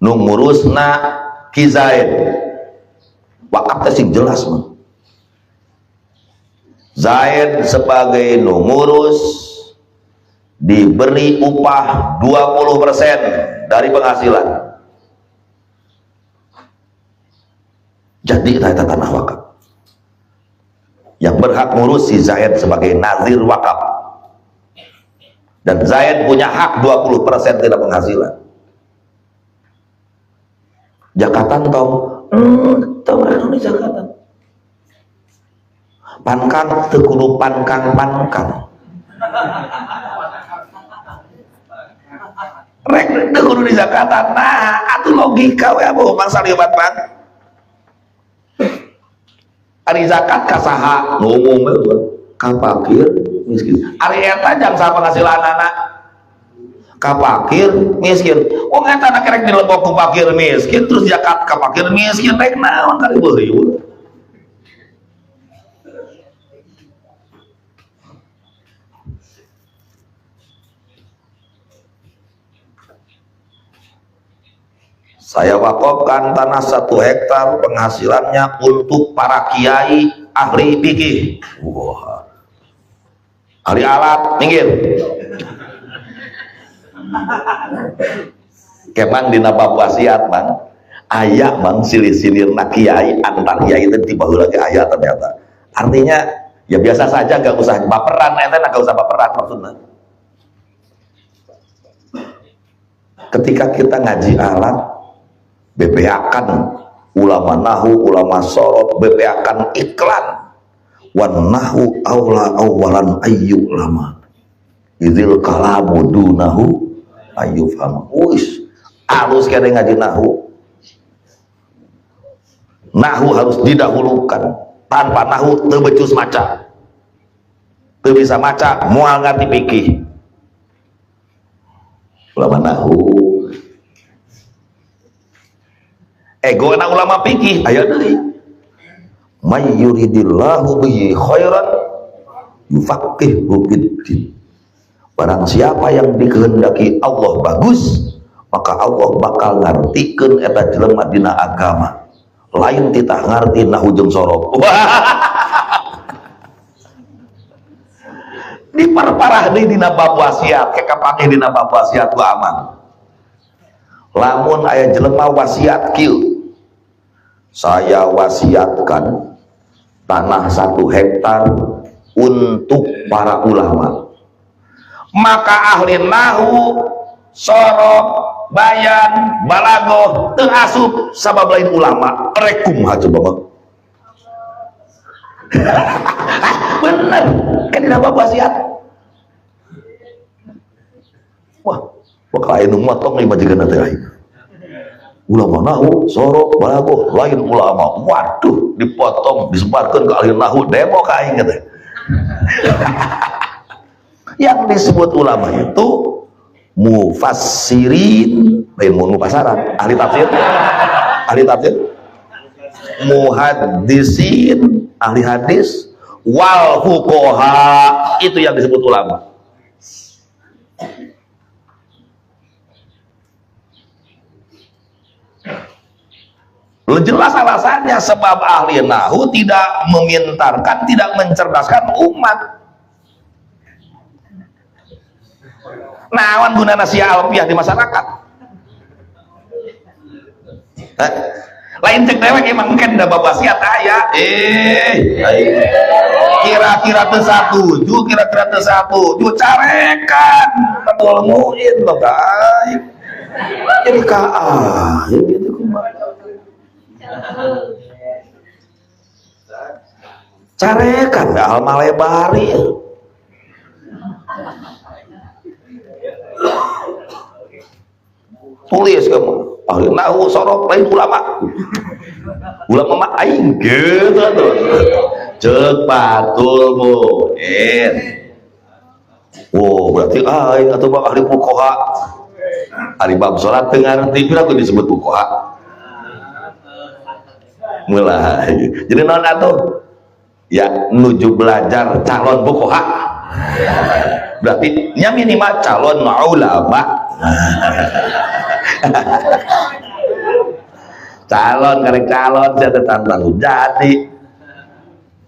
Nu ngurusna Ki Zaid, wakaf teh sing jelas mah. Zaid sebagai ngurus diberi upah 20% dari penghasilan. Jadi itu tanah wakaf. Yang berhak ngurus si Zaid sebagai nazir wakaf. Dan Zaid punya hak 20% dari penghasilan. Jakatan tong, tong anu jakatan. Pankang tekulu pankang rek tekulu di zakatan. Nah atuh logika we abo mangsa libat pan ari zakat ka saha ngomong we ka fakir miskin. Ari eta jang saha penghasilanana ka fakir miskin. Wong eta na kerek dilebok ku fakir miskin terus zakat ka fakir miskin rek naon kali beuri. Saya wakafkan tanah 1 hektar penghasilannya untuk para kiai ahli fikih. Wah. Ahli alat minggir. Kemang dina bab wasiat Bang. Aya Bang silir-silirna kiai antar kiai teh di baheula ge aya ternyata. Artinya ya biasa saja, gak usah baperan, ente gak usah baperan maksudnya. Ketika kita ngaji alat BPA-kan ulama nahu, ulama sorot, BPA-kan iklan wan nahu aula awalan ayyu ulama idzil kalamu dunahu ayyu faham. Wis halus kene ngaji nahu. Nahu harus didahulukan. Tanpa nahu teu becus maca, teu bisa maca moal ngarti fikih. Ulama nahu egona ulama fikih aya deui may yuridillahu bihi khairan yufaqihu fiddin. Barang siapa yang dikehendaki Allah bagus, maka Allah bakal ngartikeun eta jelema dina agama. Lain titah ngarti nahu jeung sorok. Diparparah deui dina bab wasiat, ke kapake dina bab wasiat ku aman. lamun aya jelema wasiat kieu, saya wasiatkan tanah 1 hektar untuk para ulama, maka ahli nahu, sorok, bayan, balagoh, teu asup sabab lain ulama rek kumaha coba mah. Bener kan dina wasiat. Wah, bakal aya nu motong ieu majikanna teh. Ulama nahu, sorok, balagoh, lain ulama. Waduh, dipotong, disebarkan ke ahli nahu, demo ka aing teh. Yang disebut ulama itu mufassirin, lain mufasaran, ahli tafsir, muhaddisin, ahli hadis, wal fuqaha, itu yang disebut ulama. Jelas alasannya, sebab ahli nahu tidak memintarkan, tidak mencerdaskan umat. Nawan gunana sia alfiah di masyarakat. Lain cek dewek emang kan da babasiat aya. Kira-kira teu satuju, carekan. Betul muin loh guys. Jadi gitu kumaha. Carekan dah malebari. Tulis kamu ahli nahu, sorok, lain ulama mah aing gitu tuh cek patul muin. Oh berarti aing atau bang ahli fuqaha, ahli bab salat teu ngarti piraku disebut fuqaha mulai. Jadi naon atuh ya nuju belajar calon fuqaha, berarti nya minimal calon ulama. Calon karek calon saya tentang jadi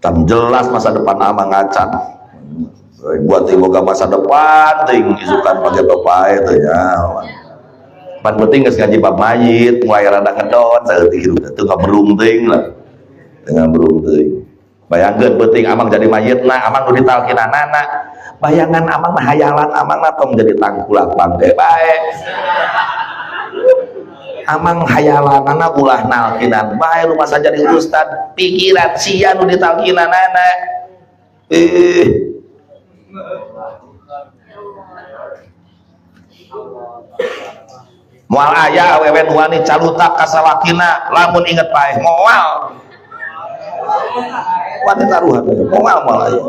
tam jelas masa depan ama ngacan buat boga masa depan ting isukan pakai bapak itu ya pan penting geus ngaji bab mayit mulai rada ngedon saeutik hirup teh teu ngaberungting lah dengan berungting. Bayangkeun penting amang jadi mayitna, amang nu ditalkinanana, bayangan amang mah hayalan amang mah tong jadi tangkulak bangke bae. Amang hayalanana ulah nalkinan bae lu masa jadi ustad, pikiran sia nu ditalkinanana. Moal aya awewe nu wani calutak ka salakina lamun inget paeh moal. Wani taruhan moal aya.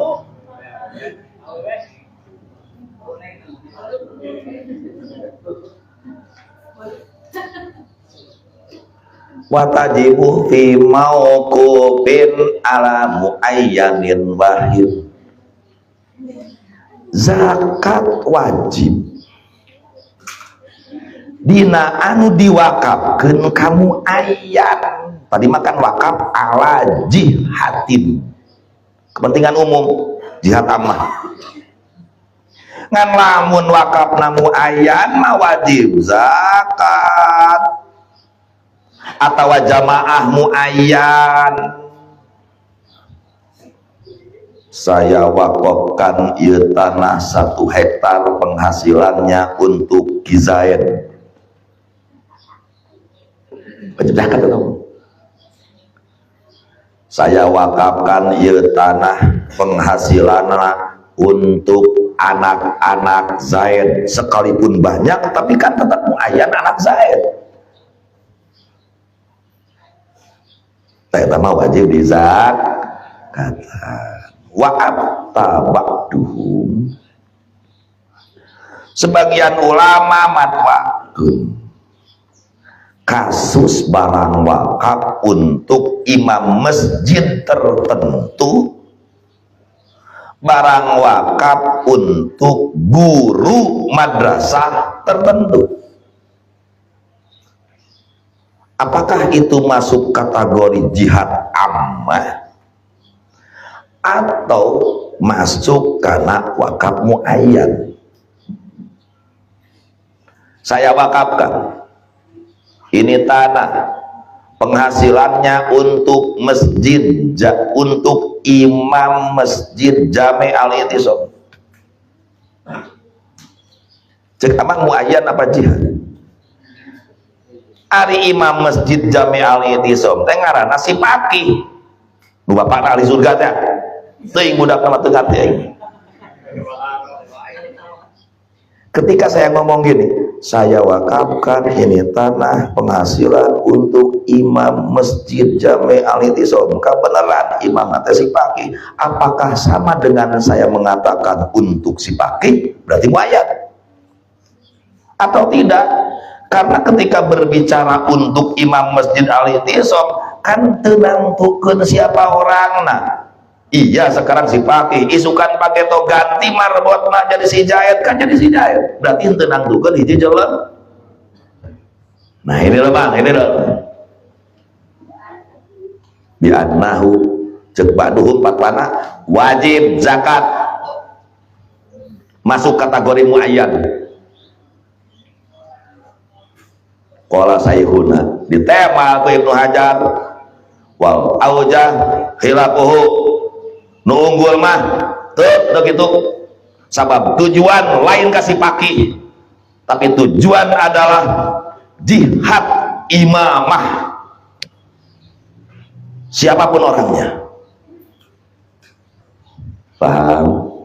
Watajibu fi mauqufin ala muayyanin wahid. Zakat wajib dina anu diwakafkeun kamu ayat. Tadi makan wakaf ala jihadin, kepentingan umum, jihad ammah. Ngan lamun wakaf namu ayat mah wajib zakat atau jamaah muayyan. Saya wakafkan ieu tanah 1 hektar penghasilannya untuk Kizain. Penjelaskan dulu. Saya wakafkan ieu tanah penghasilannya untuk anak-anak Zaid, sekalipun banyak tapi kan tetap muayyan anak Zaid. Eta mah wajib dizakatan. Wa attaba'duhum, sebagian ulama matwakeun kasus barang wakaf untuk imam masjid tertentu, barang wakaf untuk guru madrasah tertentu. Apakah itu masuk kategori jihad ammah atau masuk karena wakaf muayyan? Saya wakafkan ini tanah penghasilannya untuk masjid, untuk imam masjid Jami al-I'tisam. Cek amang muayyan apa jihad? Ari imam masjid Jami al-I'tisam teh ngaranna si Paki. Nu bapakna ahli surga teh. Teuing budak nama teu hati aing. Ketika saya ngomong gini, saya wakafkan ini tanah penghasilan untuk imam masjid Jami al-I'tisam. Kebenaran imam teh si Paki. Apakah sama dengan saya mengatakan untuk si Paki? Berarti muayyan. Atau tidak? Karena ketika berbicara untuk imam masjid al-I'tisam kan tenang tukeun siapa orangna. Iya sekarang si Paki isukan pakai to ganti marbotna jadi si Jahid kan jadi si Jahid. Berarti tenang tukeun hiji jalan. Nah ini loh Bang, ini loh. Bi annahu cek baduhum patwana wajib zakat. Masuk kategori muayyan. Qala sayhuna ditema ku Ibnu Hajar wal aujah khilafuhu nu unggul mah teu kitu sabab tujuan lain kasih Paki tapi tujuan adalah jihad imamah siapapun orangnya. Paham?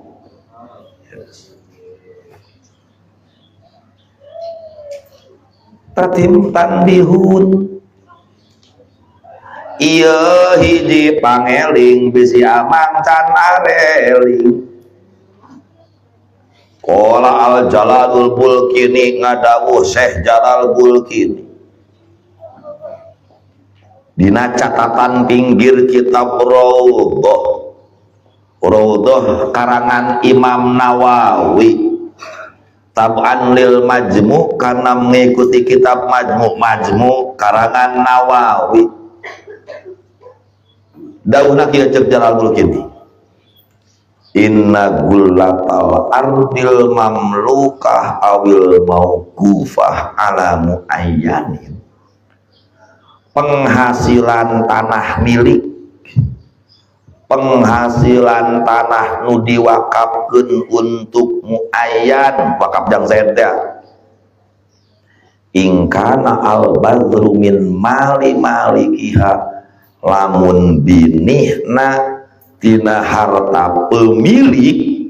Tatim tandihun iya hiji pangeling bisi amang can areling. Qala al Jalalul Bulkini ngadawuh Syekh Jalal Bulkini dina catatan pinggir kitab Raudhah karangan Imam Nawawi tab'an lil majmu karena mengikuti kitab majmu karangan Nawawi. Dauna kieu cek Jalal Bulkini inna gullatal ardil mamlukah awil mauqufah ala muayyanin. Penghasilan tanah milik, penghasilan tanah nu diwakafkeun untuk muayyan wakaf jang seda ingkana al badru min mali malikiha lamun binihna tina harta pemilik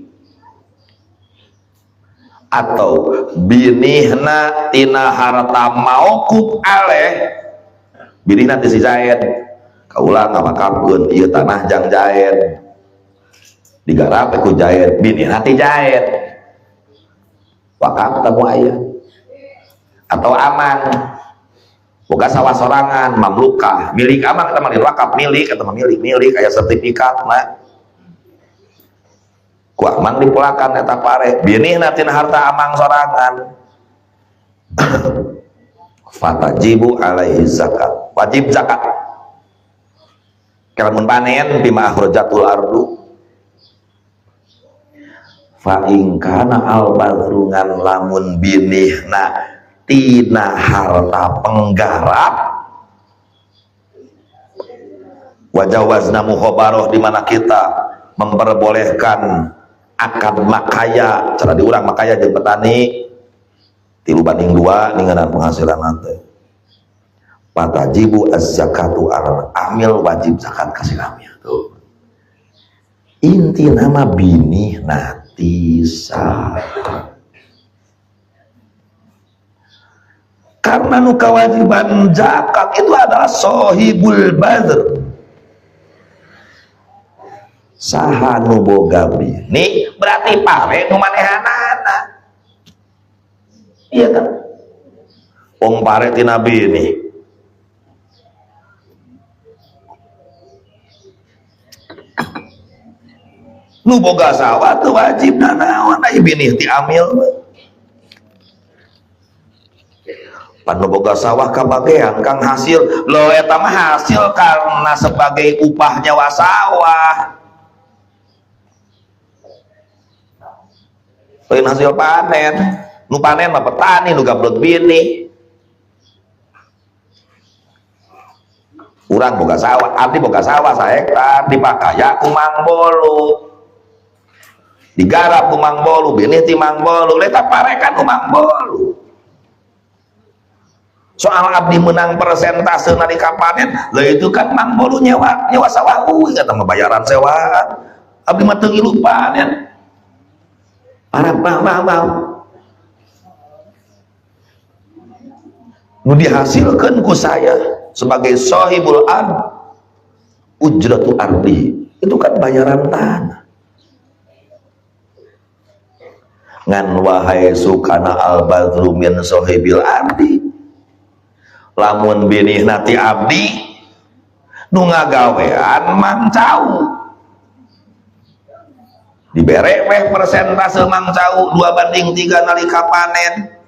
atau binihna tina harta mauquf aleh binihna teh si Zaid kaulah ngamakafkeun ieu tanah jang Zaid digarap ku Zaid binihna ti Zaid wakaf teu muayyan atau aman boga sawah sorangan mamlukah milik aman kita mah wakaf milik atau milik aya sertifikat mah ku amang dipulakan eta pare binihna tina harta amang sorangan fatajibu alaihi zakat wajib zakat kalamun panen bima akhrajatul ardu fa in kana al badrungan lamun binihna tina harta penggarap wajawazna mukhabaroh di mana kita memperbolehkan akad makaya cara diurang makaya jeung petani 3:2 ninganan penghasilan nanti patajibu az-zakatu amil wajib zakat kasih kami tuh inti nama bini natisa karena nu kewajiban zakat itu adalah sohibul badr saha nu boga bini berarti pare nu manehanana iya kan wong pare tina bini nu boga sawah teu wajib nanaon aya bini diamil pan boga sawah kabagean kang hasil lo eta mah hasil karena sebagai upah nyawa sawah lain hasil panen nu panen mah petani nu gablot bini urang boga sawah, abdi boga sawah 1 hektar dipakaya ku Mang Bolu, digarap ku Mang Bolu, benih ti Mang Bolu, leta parekan ku Mang Bolu. Soal abdi menang persentase na di kapanen, lah itu kan Mang Bolu nyewa sawah uwi kata bayaran sewaan. Abdi mah teu ngilu panen. Arab bang. Nu dihasilkeun ku saya sebagai sahibul ard, ujratu ardi, itu kan bayaran tanah. Ngan wahai sukana al badru min sahibil ardi, lamun benih nati abdi nu ngagawean Mang Cau, dibere weh persentase Mang Cau 2/3 nalika panen,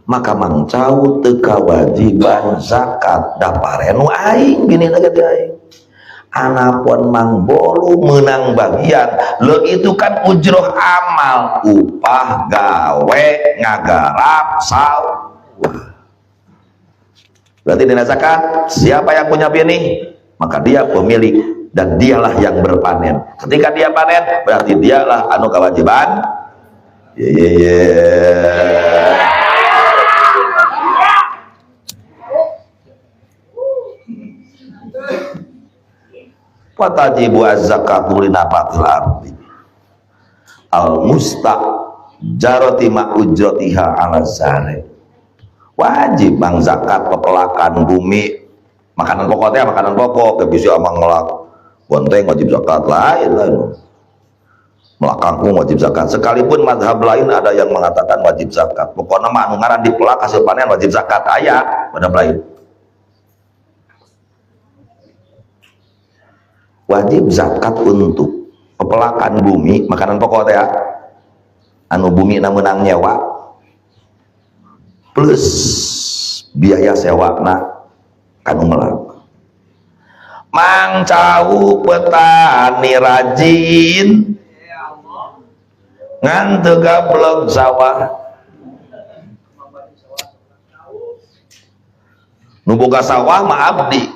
maka Mang Cau teu kawajiban zakat dapare nu aing benih na gede aing. Anapun Mang Bolu menang bagian lo itu kan ujroh amal, upah gawe ngagarap sawah. Berarti dina zakat siapa yang punya benih maka dia pemilik dan dialah yang berpanen. Ketika dia panen berarti dialah anu kewajiban. Watajibu az-zakatu li nabatil ardi al-mustajarati ma ujratiha ala zari. Wajib bang zakat pepelakan bumi, makanan pokoknya makanan pokok, bisa amang ngelak bonteng wajib zakat lain. Melakangkung wajib zakat. Sekalipun madhab lain ada yang mengatakan wajib zakat. Pokoknya mah anu ngaran dipelak hasil panen wajib zakat aya madhab lain. Wajib zakat untuk pepelakan bumi, makanan pokok ya, anu bumi na menang nyewa plus biaya sewa na kanu melak. Mang Cau petani rajin ngan teu gablek sawah, nu boga sawah mah abdi.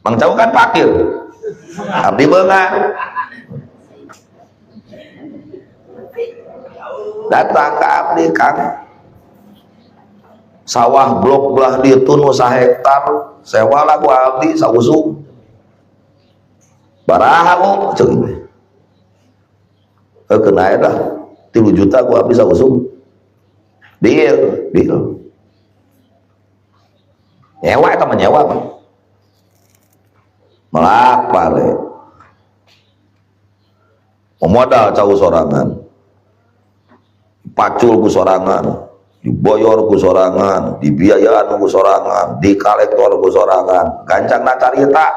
Mang Cau kan fakir, abdi beunga. Datang ke abdi, Kang, sawah blok belah ditu nu 1 hektar sewa lah ku abdi sausum baraha ku ceuk kena dah 3 juta ku abdi sausum deal nyewa eta menyewa melak pare modal Cau sorangan, pacul ku sorangan, diboyor ku sorangan, dibiayaan ku sorangan, dikolektor ku sorangan, gancang na carita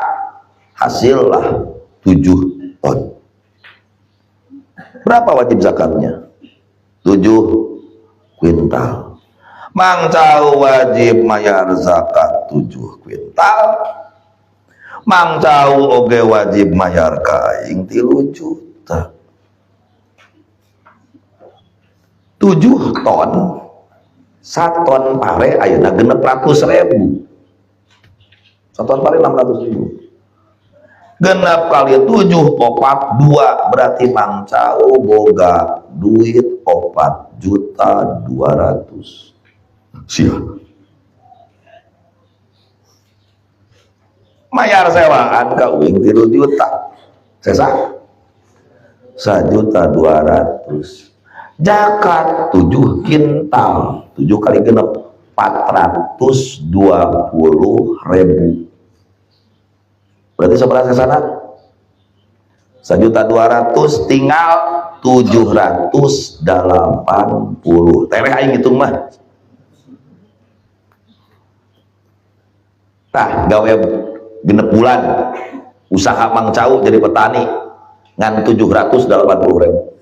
hasil lah 7 ton. Berapa wajib zakatnya? 7 kuintal. Mang Cau wajib mayar zakat 7 kuintal. Mang Cau oge wajib mayar ka aing 3 juta. 7 ton, 1 ton pare ayeuna 600.000. 1 ton pare 600.000. Genep kali 7 opat 2 berarti Mang Cau boga duit 4.200.000. Sia. Mayar sewaan ka uing 3 juta. Sesa 1.200.000. Zakat 7 kintal, 7 kali genep 420.000. Berarti seberapa ke sana? 1.200.000 tinggal 780. Tereh aing hitung mah. Tah gawe genep bulan usaha Mang Cau jadi petani ngan 780.000.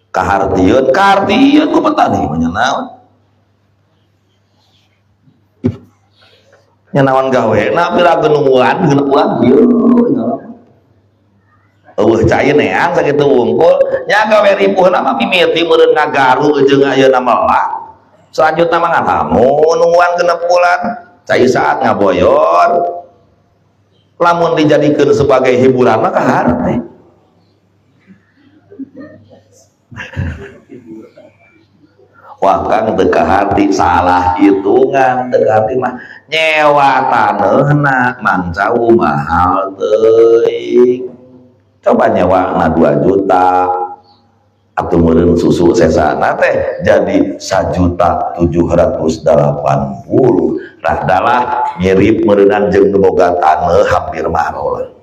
Kahartieun ku petani menyenawan. Nyenawan gawe na pira genuan genep bulan ieu eueuh cai neang sakitu wungkul nya gawe ripuhna mah mimiti meureun ngagaru jeung ayeuna melah Selanjutnya mah ngalamun nungguan 6 bulan cai saat ngaboyor, lamun dijadikan sebagai hiburan mah kahar teh. Wah kang teka hati salah hitungan, teka hati mah nyewa tanahna mancau mahal teuing. Coba nyewa na 2 juta atau meureun susu sesana teh jadi 1.780.000. Nah dalah nyirip meureunan jeung boga taneuh hampir marol.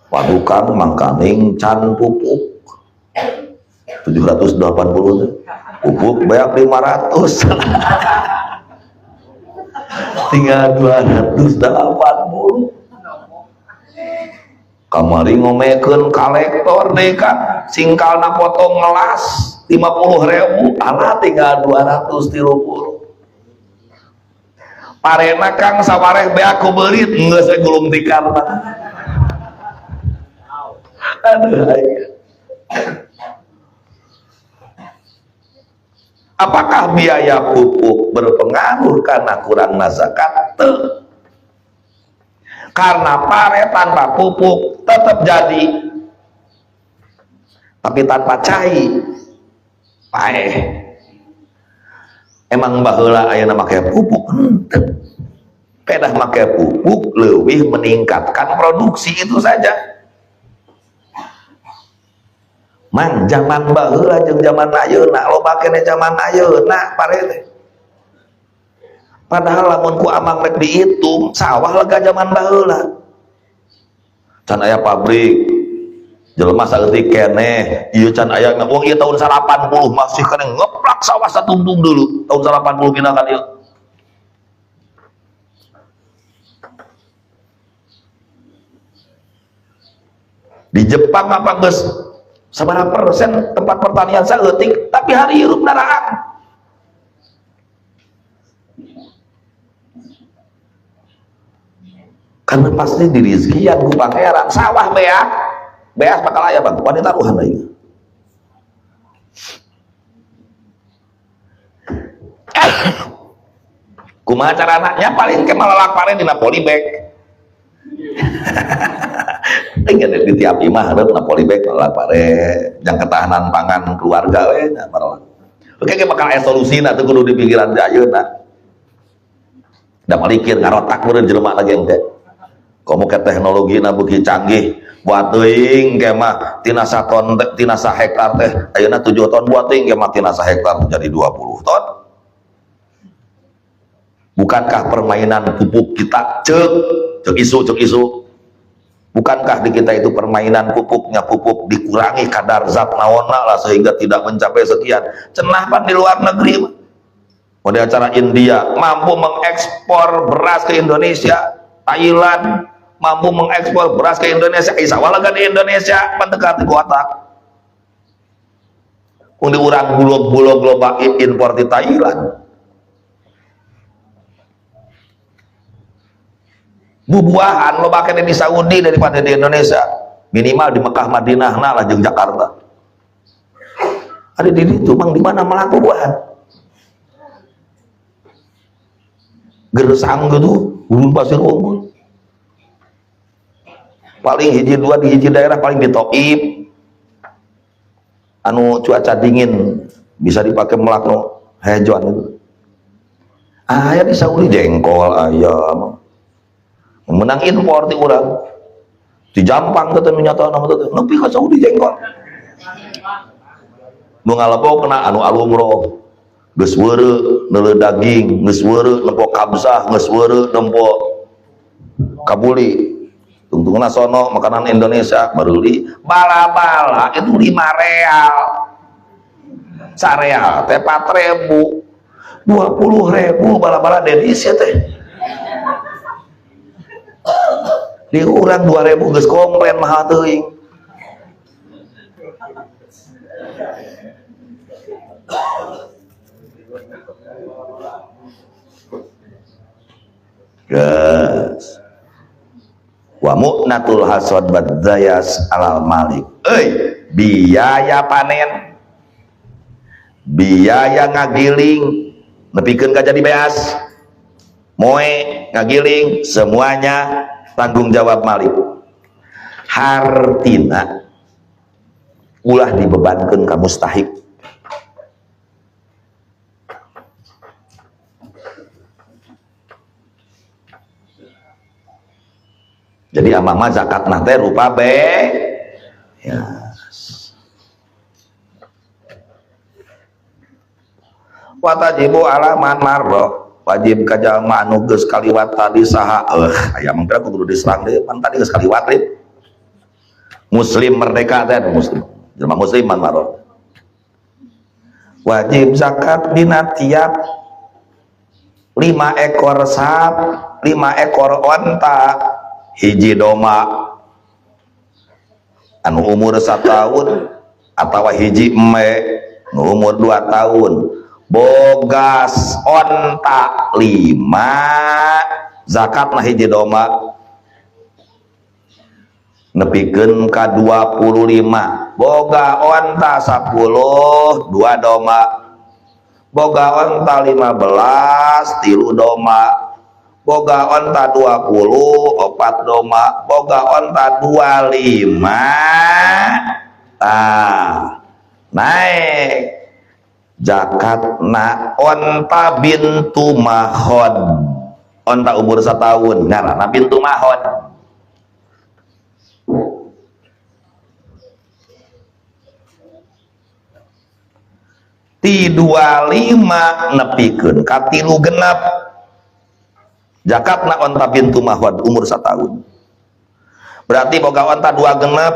Padukan mangkaning can pupuk 780 pupuk banyak 500 tinggal 280 kamari ngomekeun kolektor deh kan singkalna potong ngelas 50.000 alah tinggal 230 parena kang sawareh bea ku beulit geus we gulung tikarna. Aduh, apakah biaya pupuk berpengaruh karena kurang zakat? Karena pare tanpa pupuk tetap jadi, tapi tanpa cai paeh. Emang baheula ayeuna make pupuk henteu. Pedah make pupuk leuwih meningkatkan produksi itu saja. Mang zaman baheula jeung zaman ayeuna loba keneh zaman ayeuna pare teh. Padahal lamun ku amang rek dihitung sawah lega zaman baheula. Can aya pabrik jelema saeutik keneh ieu can aya wong ieu tahun 80 masih keneh ngeplak sawah satungtung dulu tahun 80 pina kan ieu. Di Jepang apa geus sabaraha persen tempat pertanian saeutik tapi hari hirup naraan. Karena pasti dirizkian ku pangeran sawah beas bakal aya bang wanita ruhan deui. Kumaha carana nya paling ke malalak pare dina polybag. Ingin di tiap imah hareup na polybag malalak pare jang ketahanan pangan keluarga we nya malalak. Oke ge bakal aya solusina teh kudu di pikiran ayeuna. Da malikir ngarotak meureun jelema lagi engke. Komo ke teknologi na beuki canggih buat teuing ge mah tina saton tina sahektar teh ayeuna 7 ton buat teuing ge mah tina sahektar jadi 20 ton. Bukankah permainan pupuk kita cek isu bukankah di kita itu permainan pupuknya pupuk dikurangi kadar zat naonna lah sehingga tidak mencapai sekian. Cenah pan di luar negeri pada acara India mampu mengekspor beras ke Indonesia, Thailand mampu mengekspor beras ke Indonesia, isawalaga di Indonesia pendekati kuatak undi urang bulog loba impor di Thailand. Bubuahan lo bakal di Saudi daripada di Indonesia, minimal di Mekah Madinah lah jeung Jakarta. Ada di situ mang di mana melaku buahan gersang gitu gurun pasir unggul paling hiji dua di hiji daerah paling di Taif anu cuaca dingin bisa dipakai melakno hejon itu. Aya di Saudi jengkol ayam menang impor ti urang di Jampang teh nyata nama teh nepi ka Saudi jengkol nu ngalepo kena anu alumroh geus weureu neuleuh daging geus weureu nempo kabsah geus weureu nempo kabuli tungtungna sono makanan Indonesia meuli bala-bala itu 5 real sareal teh 4.000 20.000 bala-bala Indonesia teh di urang 2.000 geus komplain mahal teuing. Gas wa mu'natul hasad badzayas alal malik. Biaya panen, biaya ngagiling nepikeun ka jadi beas, moe ngagiling, semuanya tanggung jawab malik. Hartina ulah dibebankeun ka mustahik. Jadi amah mah zakat nah teh rupa ya. Watajibu alaman marro, wajib ka jalma anu geus kaliwat tadi saha aya mangkana kudu diserang deui pan tadi geus kaliwat deui. Muslim merdeka teh muslim. Jelema muslim man marro. Wajib zakat dina tiap 5 ekor sap, 5 ekor onta, hiji doma anu umur 1 tahun atau hiji eme anu umur 2 tahun bogas onta 5 zakat nah hiji doma nepikeun ka 25, boga onta 10 2 doma, boga onta 15 3 doma, boga onta 20 4 doma, boga onta 25 naik zakat na onta bintu mahon, onta umur 1 tahun ngaranna bintu mahon. Ti 25 nepikeun ka 3 genep zakat na onta bintu mahon umur 1 tahun. Berarti boga onta 2 genep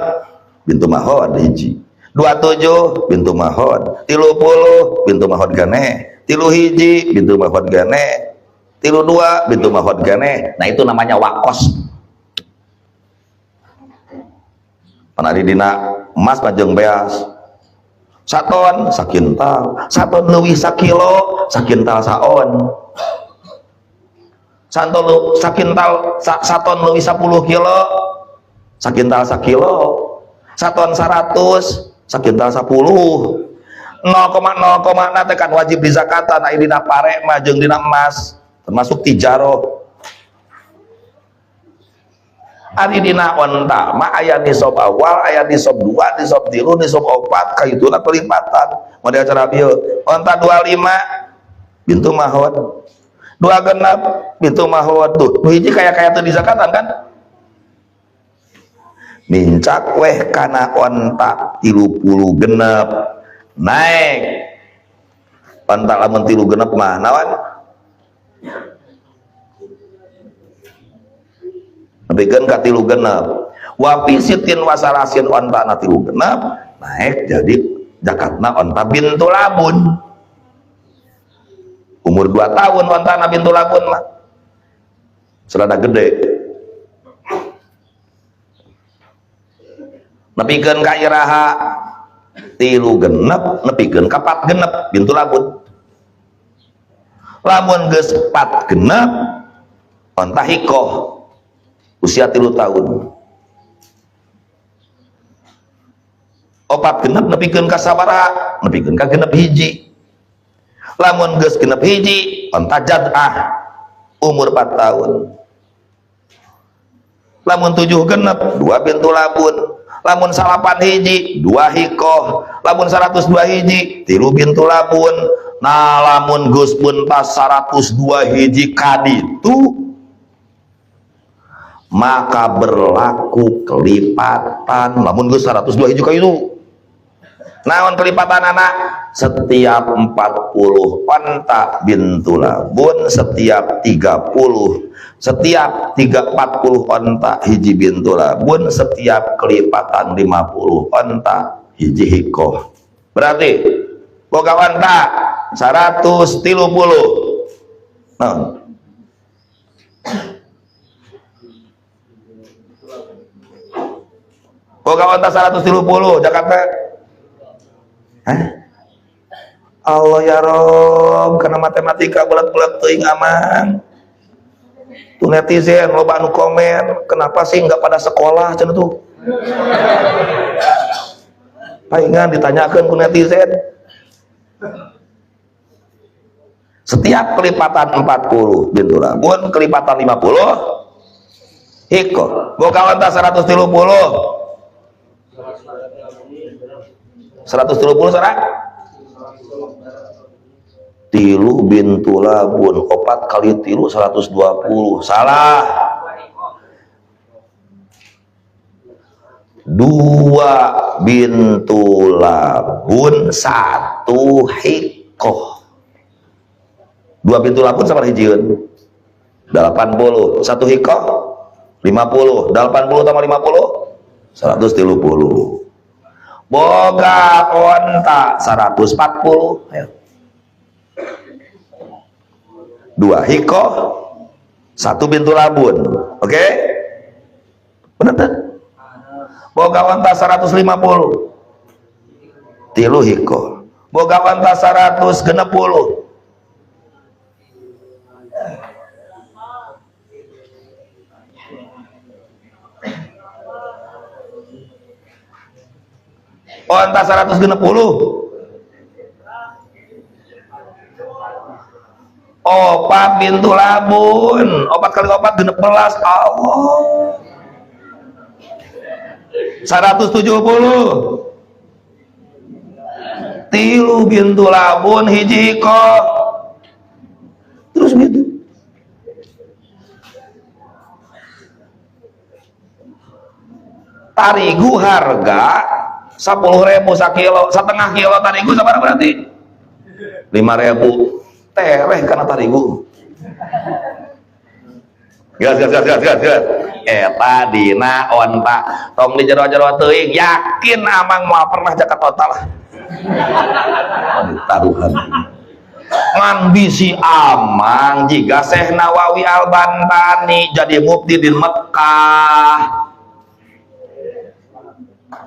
bintu mahon hiji, 27 bintu mahon, 30 bintu mahon gane, 3 hiji bintu mahon gane, 32 bintu mahon gane. Nah itu namanya wakos. Panari dina emas panjang beas saton sakintal, saton leuwih sakilo sakintal saon, saton leuwih 10 kilo sakintal sakilo, saton 100 sakintal 10. 0,0 teh kan wajib dizakatan aya dina pare mah jeung dina emas termasuk tijaroh. Ari dina onta mah aya nisab awal, aya nisab 2, nisab 3, nisab 4, kaituna kelipatan. Model cara bieu onta 25 bintu mahon, 2 genep bintu mahon. Tuh hiji kaya teu dizakatan kan. Mincak weh kana onta 30 genep naik. Onta lamun 3 genep mah naon? Nepikeun ka 3 genep. Wa pisitin wasalasin onta na 3 genep naik jadi zakatna onta bintu labun. Umur 2 tahun onta na bintu labun mah. Serada gede. Nepikeun ka iraha 3 genep, nepikeun ka 4 genep bintu labun. Lamun geus 4 genep onta hikoh usia 3 tahun. 4 genep nepikeun ka sabaraha? Nepikeun ka genep hiji. Lamun geus genep hiji onta jad'ah umur 4 tahun. Lamun 7 genep 2 bintu labun. Lamun 8 hiji 2 hikoh. Lamun 102 hiji 3 bintu labun. Nah lamun geus buntas 102 hiji kaditu maka berlaku kelipatan. Lamun geus 102 hiji kaitu naon kelipatan anak? Setiap 40 onta bintu labun, setiap 30, setiap 40 onta hiji bintu labun, setiap kelipatan 50 onta hiji hikoh. Berarti boga onta 130 nah boga onta 130 Jakarta. Allah ya Rob, karena matematika bulat-bulat teuing amang. Tuh netizen loba anu komen, kenapa sih nggak pada sekolah cenah tuh. Palingan ditanyakan ku netizen. Setiap kelipatan 40 bintu labun, kelipatan 50 hiko. Boga wanta 130. 130 sarak? Tilu bintu labun, 4 kali tilu 120. Salah. 2 bintu labun 1 hikoh. 2 bintu labun sama hijieun 80, 1 hikoh 50, 80 tambah 50 130. Boga onta 140. Ayo. 2 hikoh 1 bintu labun. Oke? Bener tak? Boga onta 150 tilu hikoh. Boga onta 160 onta 160 4 bintu labun, 4 kali 4 16. Allah 170. Tilu bintu labun hiji kok. Terus gitu. Tarigu harga 10.000 sakilo, setengah kilo tarigu sabaraha berarti? 5.000. Tereh karena tarigu. Gas. Eta dina onta tong di jero-jero teuing, yakin amang moal pernah jaket total. Taruhan. Man bisi amang jiga Syekh Nawawi Al-Bantani jadi mufti di Mekah.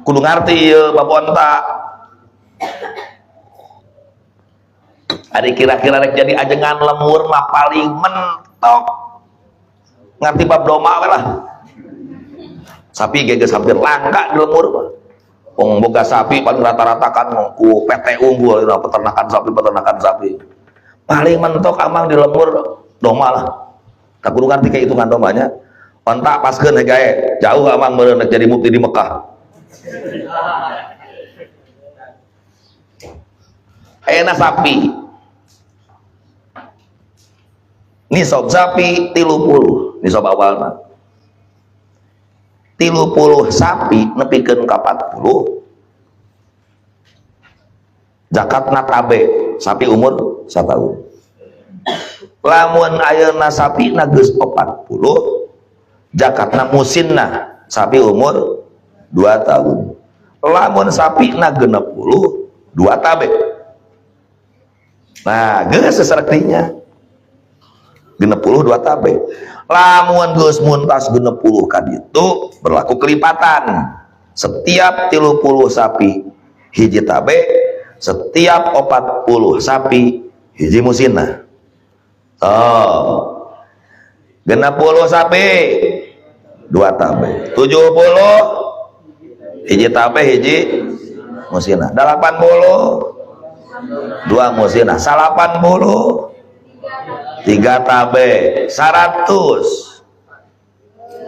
Kudu ngarti ieu bab onta. Ari kira-kira rek jadi ajengan lemur mah paling mentok ngerti bab doma we lah. Sapi geus hampir langka di lemur mah. Wong boga sapi paling rata-rata kan ku PT unggul peternakan sapi. Paling mentok amang di lemur doma lah. Tak kudu ngerti kayak hitungan domanya. Ontak paskeun gae jauh amang meureun jadi mufti di Mekah. Ayeuna sapi nisab sapi 30, nisab awalna 30 sapi nepikeun ka 40 zakatna tabe sapi umur 1 tahun. Lamun ayeuna sapi na geus 40 zakatna musinna sapi umur 2 tahun. Lamun sapi na 60 2 tabe. Nah geus sesarektinya 60 2 tabe. Lamun geus muntas 60 kaditu berlaku kelipatan. Setiap 30 sapi hiji tabe, setiap 40 sapi hiji musinna. Oh. 60 sapi 2 tabe. 70 hiji tabe hiji musinna. 80 2 musinna. 80 3 tabe 100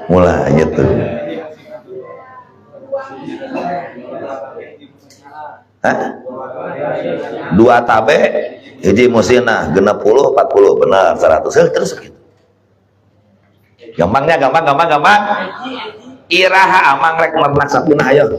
mulai gitu. Hah? 2 tabe hiji musinah 60 40 benar 100 terus gitu. Gampang iraha amang rek mernak sapuna ayo.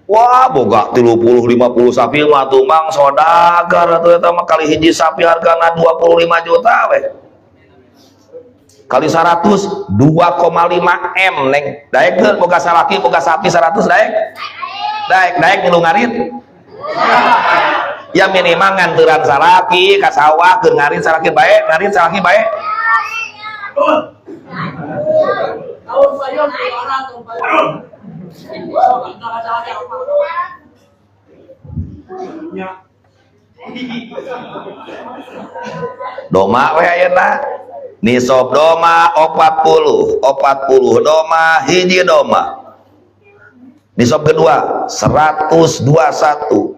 Wah boga 30-50 sapi mah tuh mang sodagar atuh eta mah kali hiji sapi hargana 25 juta we. Kali 100 2,5 M neng. Daek teu boga salaki boga sapi 100 daek. Daek ngilu ngarit. Ya minimal nganturan salaki ka sawah keur ngarit salaki bae, ngarit salaki bae. Tahun bayar tahun bayar. Doma we ayeuna nisab doma 40 doma hiji doma. Nisab kedua 121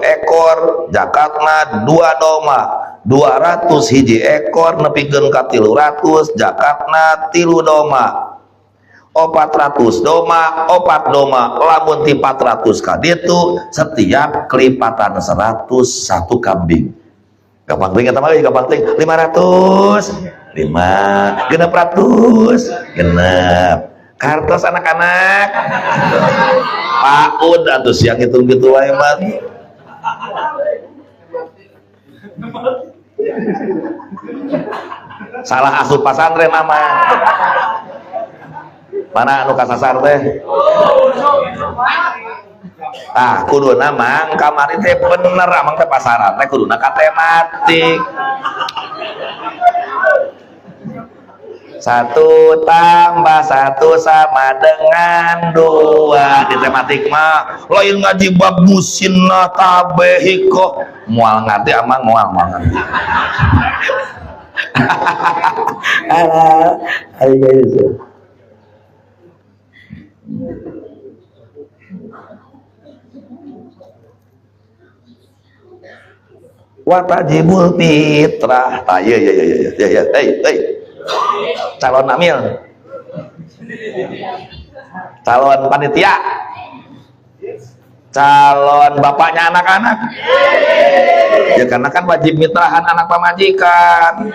ekor jakatna 2 doma 200 hiji ekor nepikeun ka 300 jakatna 3 doma 400 doma 4 doma lamun ti 400 ka ditu setiap kelipatan 100 satu kambing. Gampang ting eta mah gampang ting 500 5 genep ratus genep kartos anak-anak paud atuh siang hitung gitu wae mah salah asup pasantren mah mana anu kasasar teh kuduna mang kamari teh bener amang teh pasaran teh kuduna ka tematik 1 tambah 1 sama dengan 2 di tematik mah lain ngaji bab musinna tabehiko moal ngerti amang moal ngerti ayo guys watajibul fitrah ya calon amil calon panitia calon bapaknya anak-anak ya karena kan wajib mitrahan anak pamajikan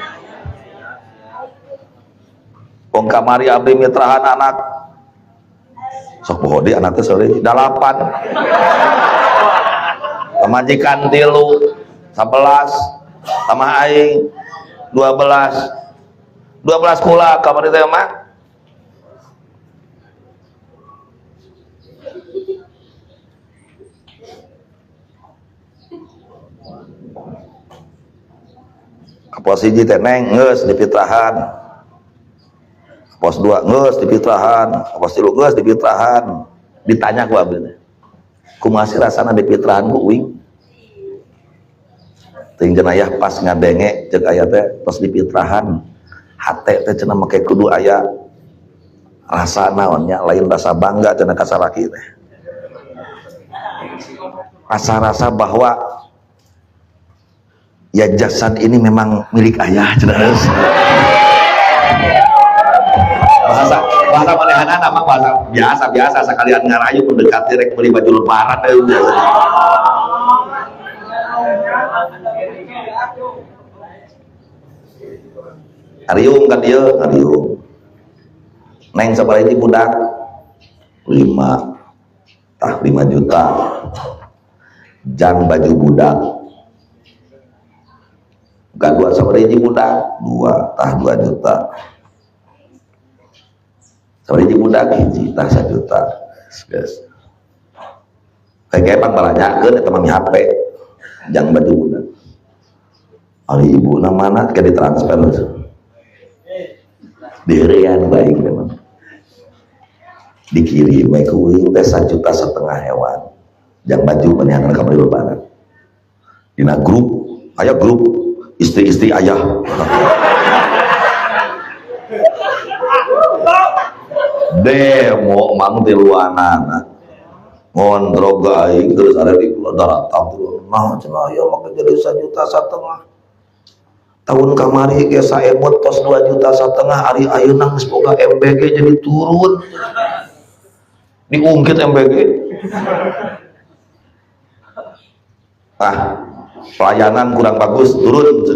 wong kamari abdi mitrahan anak sok pohodi anak teh sorry 8 pamajikan 3 11 sama aing 12 kula kamari teh mah pos 1 teh neng geus dipitrahan pos 2 geus dipitrahan pos 3 geus dipitrahan ditanya ku abdi kumaha sih rasana dipitrahan ku uing ting jenayah pas ngadenge ceuk aya teh tos dipitrahan hate teh cenah make kudu aya rasa naonnya lain rasa bangga cenah ka salaki teh rasa bahwa ya jasad ini memang milik ayah cenah bahasa manehanna mah bahasa biasa sekalian ngarayu mendekati rek meuli baju lebaran Ariung kan dia, Ariung neng sabaraha budak 5 juta jang baju budak gadua sabaraha budak 2 juta sabaraha budak hiji 1 juta guys kayak pang balanyakeun eta mah HP jang baju budak ari ibu namana ke ditransfer berean baik memang dikirim ke uing teh 1,5 juta hewan yang baju menehangan kamari lebaran dina grup aya grup istri-istri ayah demo mang tiluanana ngondrog aing terus ada di daratang nah cenah aya make jadi 1,5 juta tahun kamari ge saemut tos 2,5 juta ari ayeuna geus boga MBG jadi turun diungkit MBG pelayanan kurang bagus turun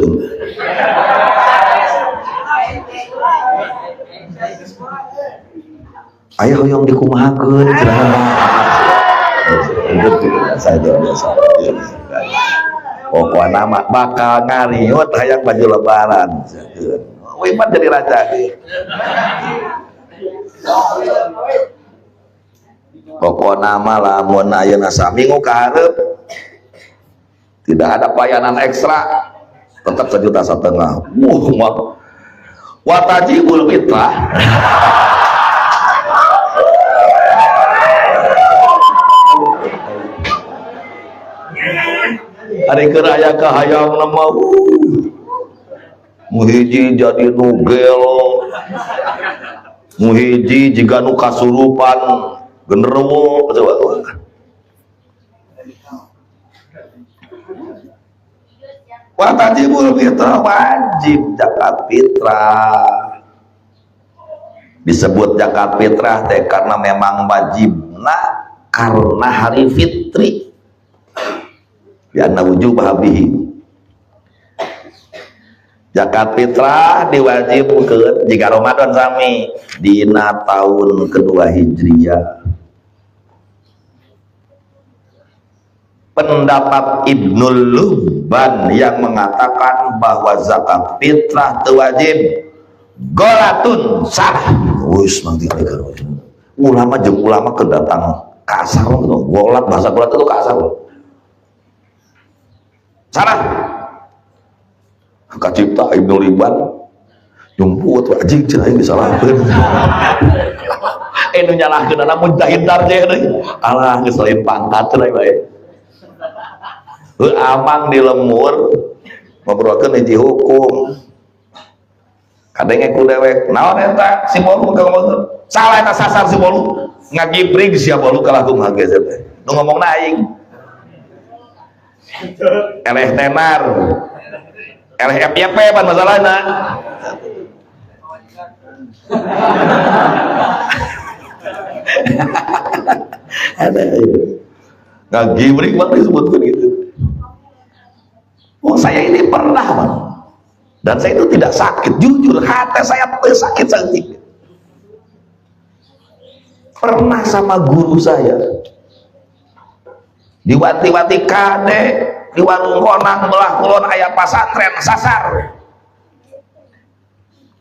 aya hoyong dikumahakeun saya biasa pokoknya nama bakal ngariut hayang baju lebaran wiman jadi raja pokoknya nama lamun ayeuna saminggu ka hareup tidak ada pelayanan ekstra tetap 1,5 juta watajibul fitrah Ari keur aya kahayang nama muhiji jadi nugelo, muhiji jika nu kasurupan genderuwo. Wajibul fitrah, wajib zakat fitrah. Disebut zakat fitrah teh karena memang wajibna karena hari fitri. Bianna wujub habihi. Zakat fitrah diwajibkeun jika Ramadan sami dina tahun kedua Hijriah. Pendapat Ibnul Lubban yang mengatakan bahwa zakat fitrah teu wajib golatun salah. Wis mangti ulama jeung ulama kedatang kasar gitu. Golat, bahasa golat itu kasar. Salah. Kacipta Ibnu Lubban nyumput wajib cenah aing disalahkeun. Nu nyalahkeun ana mujtahid darje deui. Alah geus lain pangkat cenah bae. Amang di lemur ngobrolkeun hiji hukum. Kadenge ku dewek, naon eta si bolu ka ngomong. Salah eta sasar si bolu. Ngagibrig sia bolu ka lagu ngagezer teh. Nu ngomongna aing. Eleh tenar. Eleh FYP pan masalahna. Ada ngagibrig mah disebutkeun gitu. Oh, saya ini pernah, Bang. Dan saya itu tidak sakit, jujur hati saya sakit sakit. Pernah sama guru saya diwati-wati kade di warung konang belah kulon aya pasantren sasar.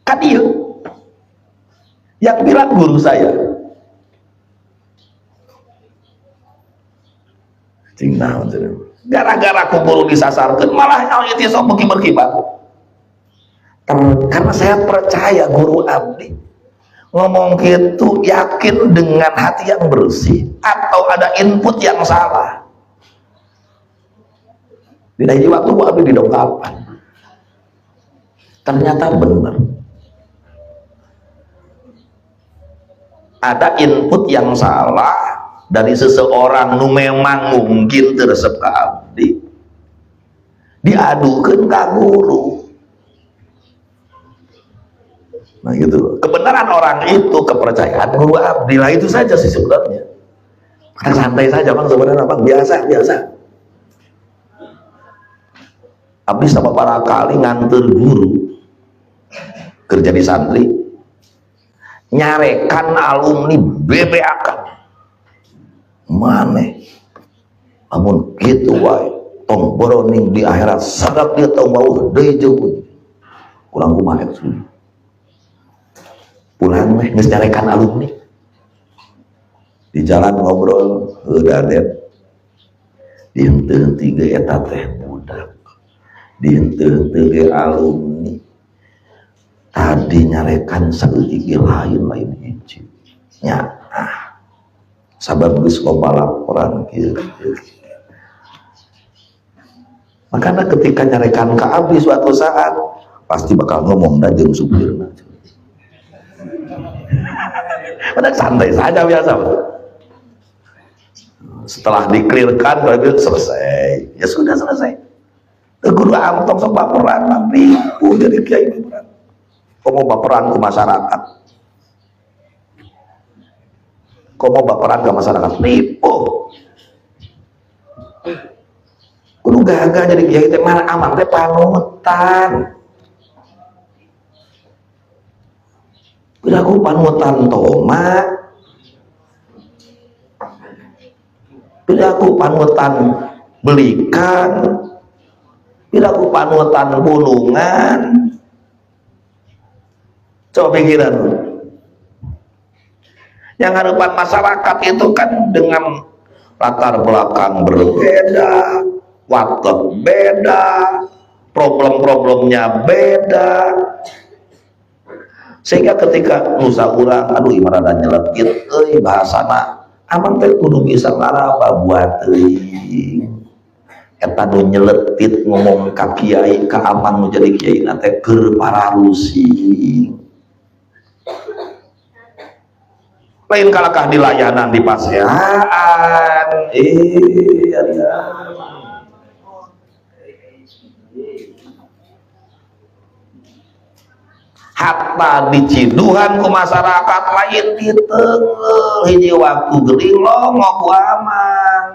Kan iya yang bilang guru saya. Cina, gara-gara kumpul disasarkan malah itu sok berkibar. Karena saya percaya guru abdi ngomong gitu yakin dengan hati yang bersih atau ada input yang salah. Di lain waktu abdi didongkapan ternyata benar ada input yang salah dari seseorang nu memang mungkin teresep ka abdi diadukeun ka guru. Nah gitu, kebenaran orang itu kepercayaan guru abdi lah, itu saja sih sebenarnya. Maka santai saja Bang, sebenarnya Bang, biasa. Abdi sama para kali nganter guru kerja di santri nyarekan alumni BBAK maneh amun gitu wae tong boroning di akhirat sadap dia tong bau deui jeung kurang kumaha eta pulang weh geus nyarekan alumni di jalan ngobrol heudadet di henteu-henteu ge eta teh budak di henteu-henteu ge alumni tadi nyarekan saeutik lain hiji nya sabab geus loba laporan kieu. Makanya ketika nyarekan ka abdi suatu saat pasti bakal ngomong da jeung supirna. Padahal santai saja biasa. Setelah diklirkan berarti selesai. Ya sudah selesai. Guru amtong sok baperan tapi jadi kiai baperan. Komo baperan ke masyarakat. Komo baperan ke masyarakat nipu. Kudu gagah jadi kiai teh mana aman teh panutan. Bila aku panutan toma. Bila aku panutan belikan. Bila aku panutan bulungan. Coba pikiran. Yang harapan masyarakat itu kan dengan latar belakang berbeda, watak beda, problem-problemnya beda, sehingga ketika nusa urang aduh imarada nyelekit bahasana aman teh kudu bisa ngaraba buat teuing eta nu nyeletit ngomong ka kiai ka amang nu jadi kiai nate keur pararusi lain kalakah di layanan di paseaan hatta diciduhan ku masyarakat lain di tengah hiji waktu geuning longo ku amang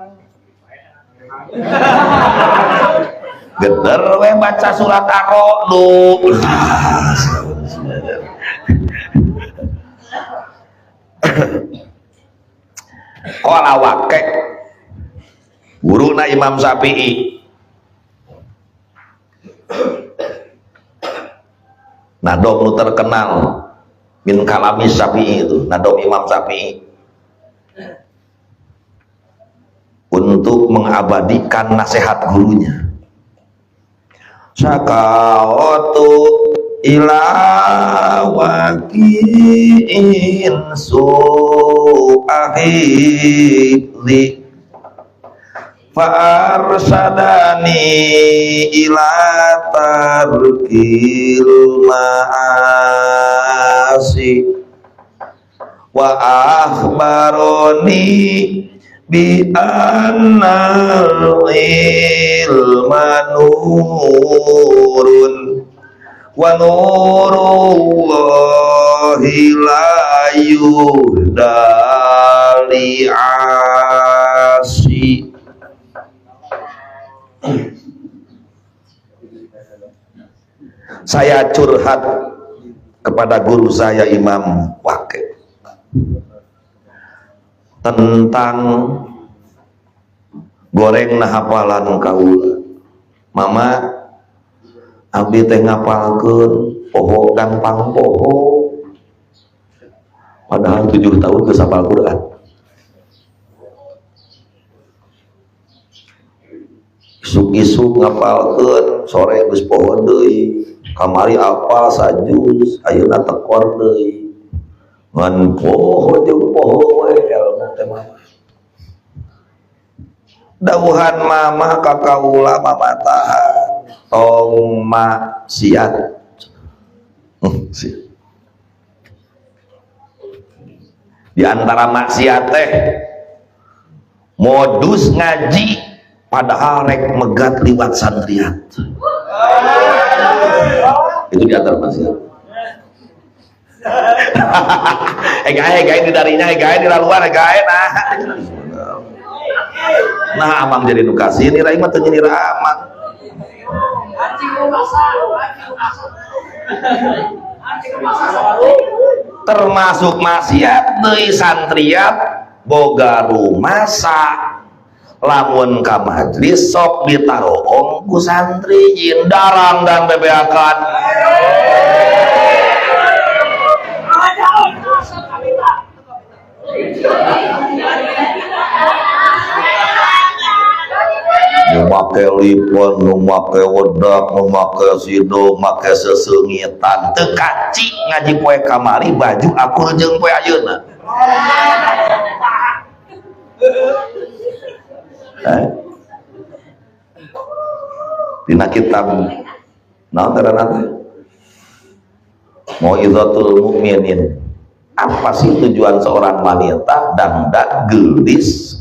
geder we baca surat Ar-Ra'd qala waqi guruna Imam Syafi'i nadom nu terkenal min kalami Syafi'i itu nadom Imam Syafi'i untuk mengabadikan nasihat gurunya syakawatu ila waqi'in su'ahidli fa'arsadani ila tarkil ma'asi wa akhbaroni bi annal ilma nurun wa nurullahi la yuhdali asi. Saya curhat kepada guru saya Imam Waqi tentang goreng na hafalan kaula. Mama abdi teh ngapalkeun poho gampang poho padahal 7 tahun geus hafal Quran. Isuk-isuk ngapalkeun sore geus poho deui kamari apal sajus ayeuna tekor deui ngan poho jeung poho we ilmu teh mah. Dawuhan mama ka kaula mamatahan tong maksiat. Di antara maksiat teh modus ngaji padahal rek megat liwat santriat. Itu di antara maksiat. Gae di darinya, gae di laluan, gae nah amang jadi nukasi ini rai mah teu nyindir amang. Termasuk maksiat deui santriat boga rumasa lamun ka majlis sok ditaroong ku santri jin darang dan bebeakan. Nu make lipon, nu make wedak, nu make sido, make seseungitan teu kaci ngaji poe kamari baju akur jeung poe ayeuna. Dina kitab naon terana teh Mau'izatul Mukminin. Apa sih tujuan seorang wanita dangdak gelis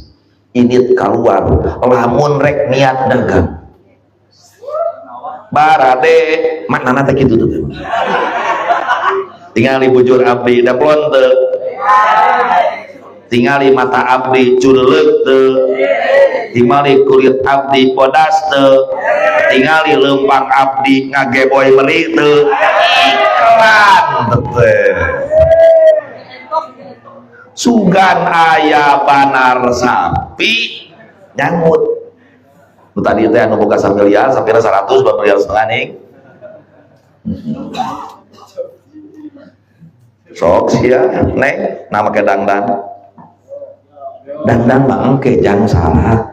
init keluar lamun rek niat dagang barade maknana teh kitu tuh tingali bujur abdi da plonte tingali mata abdi curleuk teu tingali kulit abdi podas teu tingali leumpang abdi ngageboy meuli teu iklan teh sugan aya banar sapi nyangut nu tadi teh anu boga 1 miliar sampai 100 2 miliar setengah nih sok sia neng nama ke dangdan mah engke jang salah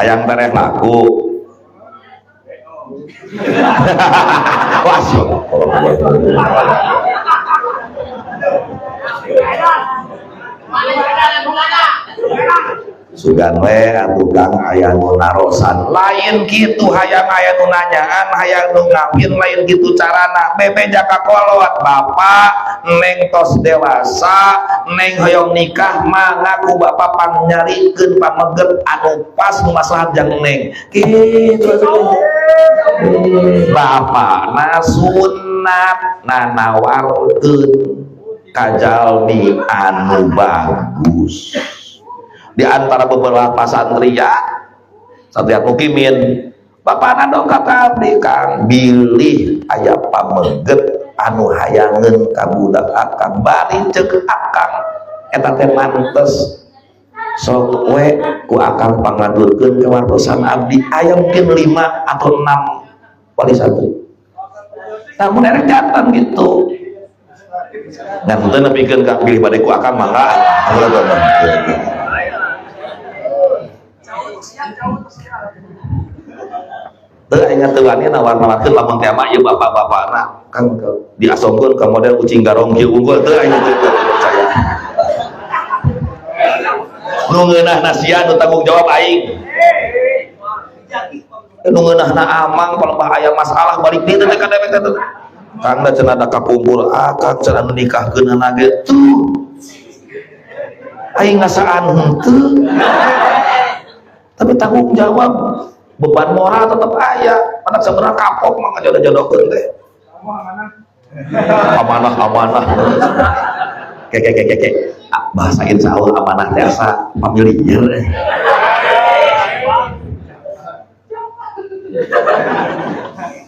hayang tereh laku wasyo sugan we tukang aya nu narosan lain kitu hayang aya nu nanyaan hayang nu ngawin lain kitu carana bebe jaka kolot bapak neng tos dewasa neng hoyong nikah mah ngaku bapak panyarikeun pameget anu pas nu maslahat jang neng kitu bapak na sunat na nawarkeun kajalmi anu bagus di antara beberapa santria satria mukimin bapana dong kata abdi kang bilih aya pameget anu hayangeun ka budak akang bari ceuk akang eta teh mantes sok we ku akang pangadurkeun kawartosan abdi aya mungkin 5 atau 6 wali santri namun erek jantan gitu ngan teu nepikeun ka pilih bade ku akang mangga teu ingat teuannya nawar-nawarkeun lamun teh mah ieu bapak-bapakna kan diasongkeun ka model kucing garong kieu unggul teu ingat teu percaya nu ngeunahna sia nu tanggung jawab aing nu ngeunahna amang palebah aya masalah balik deui teh ka dewek teh kang da cenah da kakumpul akang cenah nikahkeun na ge tuh aing ngasaan henteu tapi tanggung jawab beban moral tetap aya anak sebenarnya kapok mah jodoh-jodohkeun teh amanah kek bahasa insya Allah amanah teh asa familiar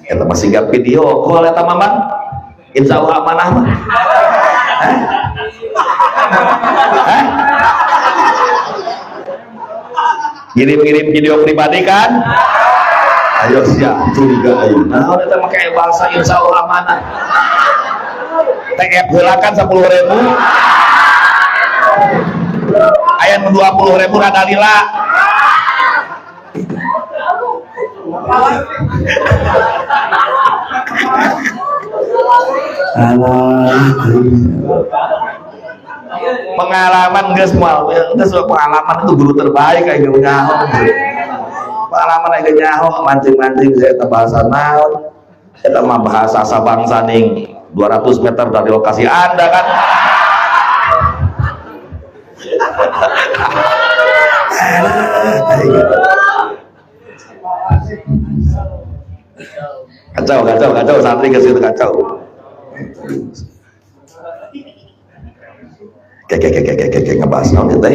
eta masih gak video call eta mamang insya Allah amanah mah kirim-kirim video pribadi kan ayo siap curiga ayo nah udah teh make bahasa insya Allah amanah TF heulakan 10.000 aya 20.000 rada lila pengalaman geus moal geus pengalaman itu guru terbaik kayak gitu nyaho pengalaman aya nyaho mancing-mancing saya eta bahasa naon eta mah bahasa sabangsa ning 200 meter dari lokasi Anda kan kacau santri ke situ kacau kayak ngebahas naon kita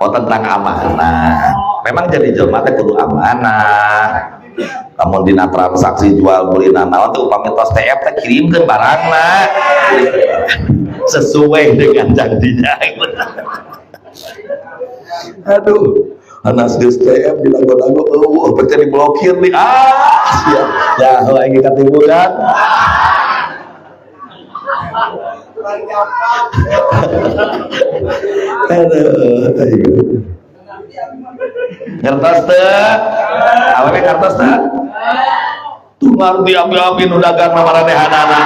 oh tentang amanah memang jadi jelema teh kudu amanah namun dina transaksi jual beli naon teh upami tos TF teh kirimkeun barangna sesuai dengan janjinya aduh anas geus TF di lagu-lagu pecah diblokir nih siap ya lagi katimuran ngertos teh awewe ngertos teh tuh ngarti api-api nu dagang maranehanana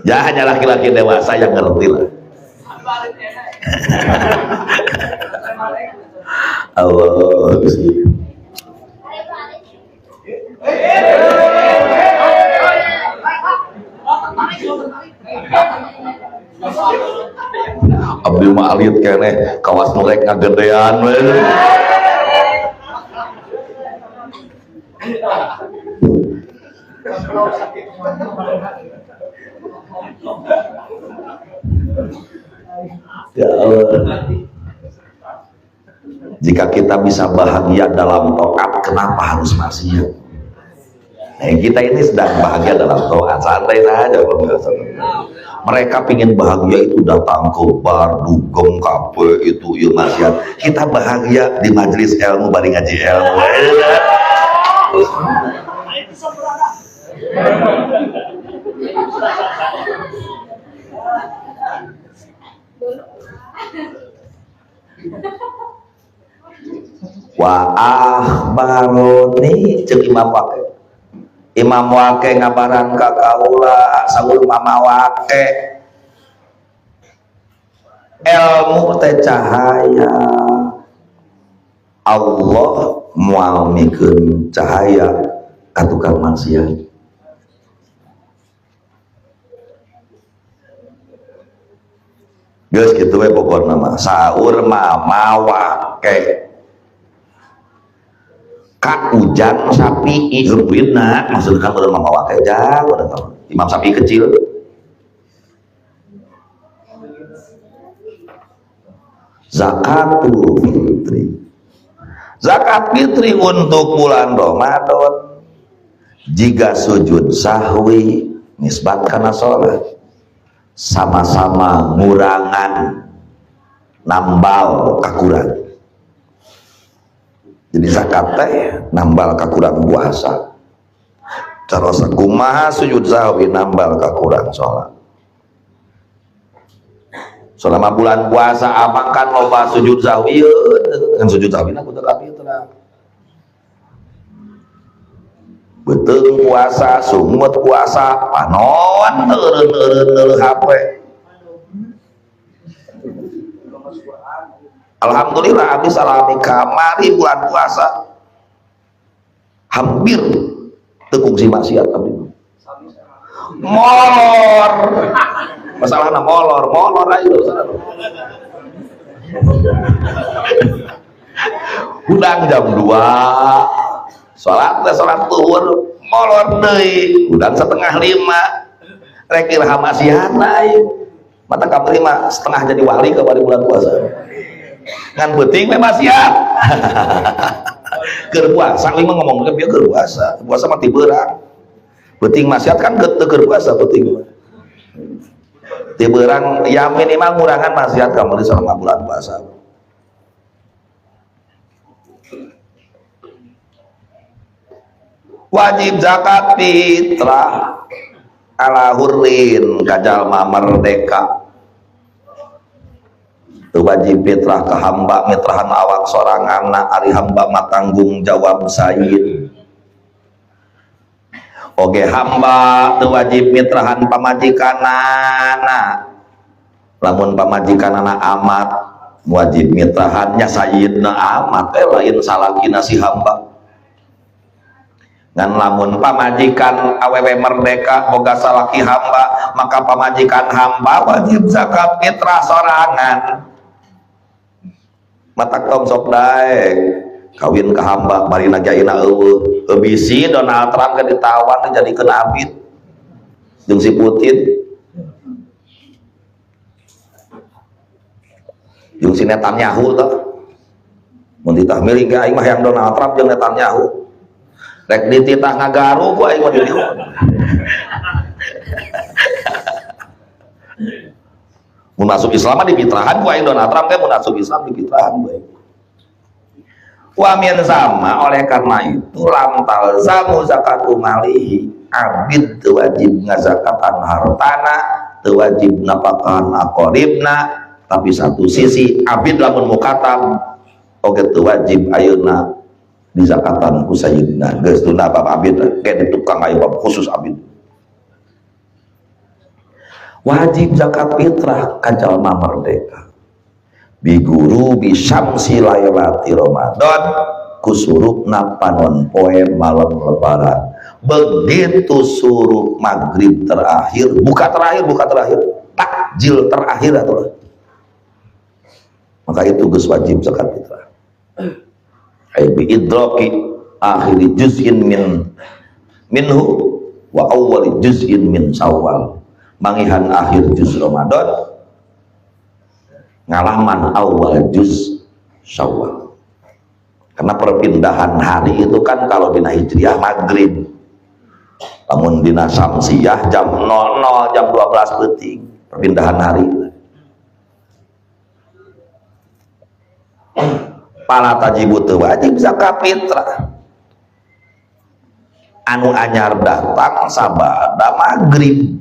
ya hanya laki-laki dewasa yang ngerti lah Allah abdi mah alit keneh kawas nurek ngagedean we ya Allah jika kita bisa bahagia dalam taat kenapa harus maksiat nah kita ini sedang bahagia dalam taat santai saja mereka pingin bahagia itu datang ke bar dugem kafe itu ilmu maksiat kita bahagia di majelis ilmu bari ngaji ilmu wa ahbaroni cek imam pakai Imam Wake ngabaran ka kaula saur mama Wake ilmu teh cahaya Allah moal mikeun cahaya ka tukang maksiat. Geus kitu we pokona mah saur mama Wake ka Ujang Sapi heupeuna maksudna kan urang mama Wake jauh Imam Sapi kecil zakatul fitri. Zakat fitri untuk bulan Ramadan jika sujud sahwi nisbat kana salat sama-sama ngurangan nambal kakurang. Jadi zakat teh nambal kakurang puasa. Cara sakumaha sujud sahwi nambal kakurang salat. Selama bulan puasa abang kan loba sujud sahwi dengan sujud sahwi na kudu kapitra. Beuteung puasa, sumut puasa, panon eureun HP. Alhamdulillah abdi salami kamari bulan puasa. Hampir teu kungsi maksiat abdi. Molor. Masalahna molor aja udang jam 2 sholat zuhur molor deui udang setengah 5 rek ilham asihatna mata kamari mah setengah jadi wali ke bari bulan puasa ngan beuting mah maksiat keur puasa lima ngomong ke bieu keur puasa mah ti beurang beuting maksiat kan keur puasa beuting di berang ya minimal ngurangan maksiat kamu selama bulan puasa. Wajib zakat fitrah ala hurrin kajalma merdeka. Itu wajib fitrah ke hamba mitrahan awak soranganna ari hamba matanggung jawab sayyid. Oke hamba teu wajib mitrahan pamajikanana lamun pamajikanana amat wajib mitrahannya sayyidna amat lain salakina si hamba ngan lamun pamajikan awewe merdeka boga salaki hamba maka pamajikan hamba wajib zakat fitrah sorangan matak tom sok daek kawin ke hamba bari najaina eueuh bisi Donald Trump kan ditawan jadi kena abid jeung si Putin jeung si Netanyahu tah mun ditah milih ge aing mah yang Donald Trump jeung Netanyahu rek dititah ngagaru ku aing mah dieu mun masuk Islam mah dipitrahan ku aing Donald Trump ge mun masuk Islam dipitrahan ku aing wamin sama oleh karena itu lam talzamu zakatu malihi abid wajib ngazakatan hartana wajib napakan aqoribna tapi satu sisi abid lamun mukatam oke wajib ayeuna di zakatan ku sayyidina geus tuna bab abid kayak di tukang aya bab khusus abid wajib zakat fitrah ka jalma merdeka biguru bisyamsi lailati Ramadan kusurupna panon poe malam lebaran begitu suruh maghrib terakhir buka terakhir takjil terakhir atau maka itu geus wajib zakat fitrah ai bi idraki akhir juz'in minhu wa awwal juz'in min Syawal mangihan akhir juz Ramadan ngalaman awal juz Syawal karena perpindahan hari itu kan kalau dina hijriah maghrib namun dina samsiyah jam 00 jam 12 detik perpindahan hari pala tajibu teu wajib zakat fitrah anu anyar datang sabada maghrib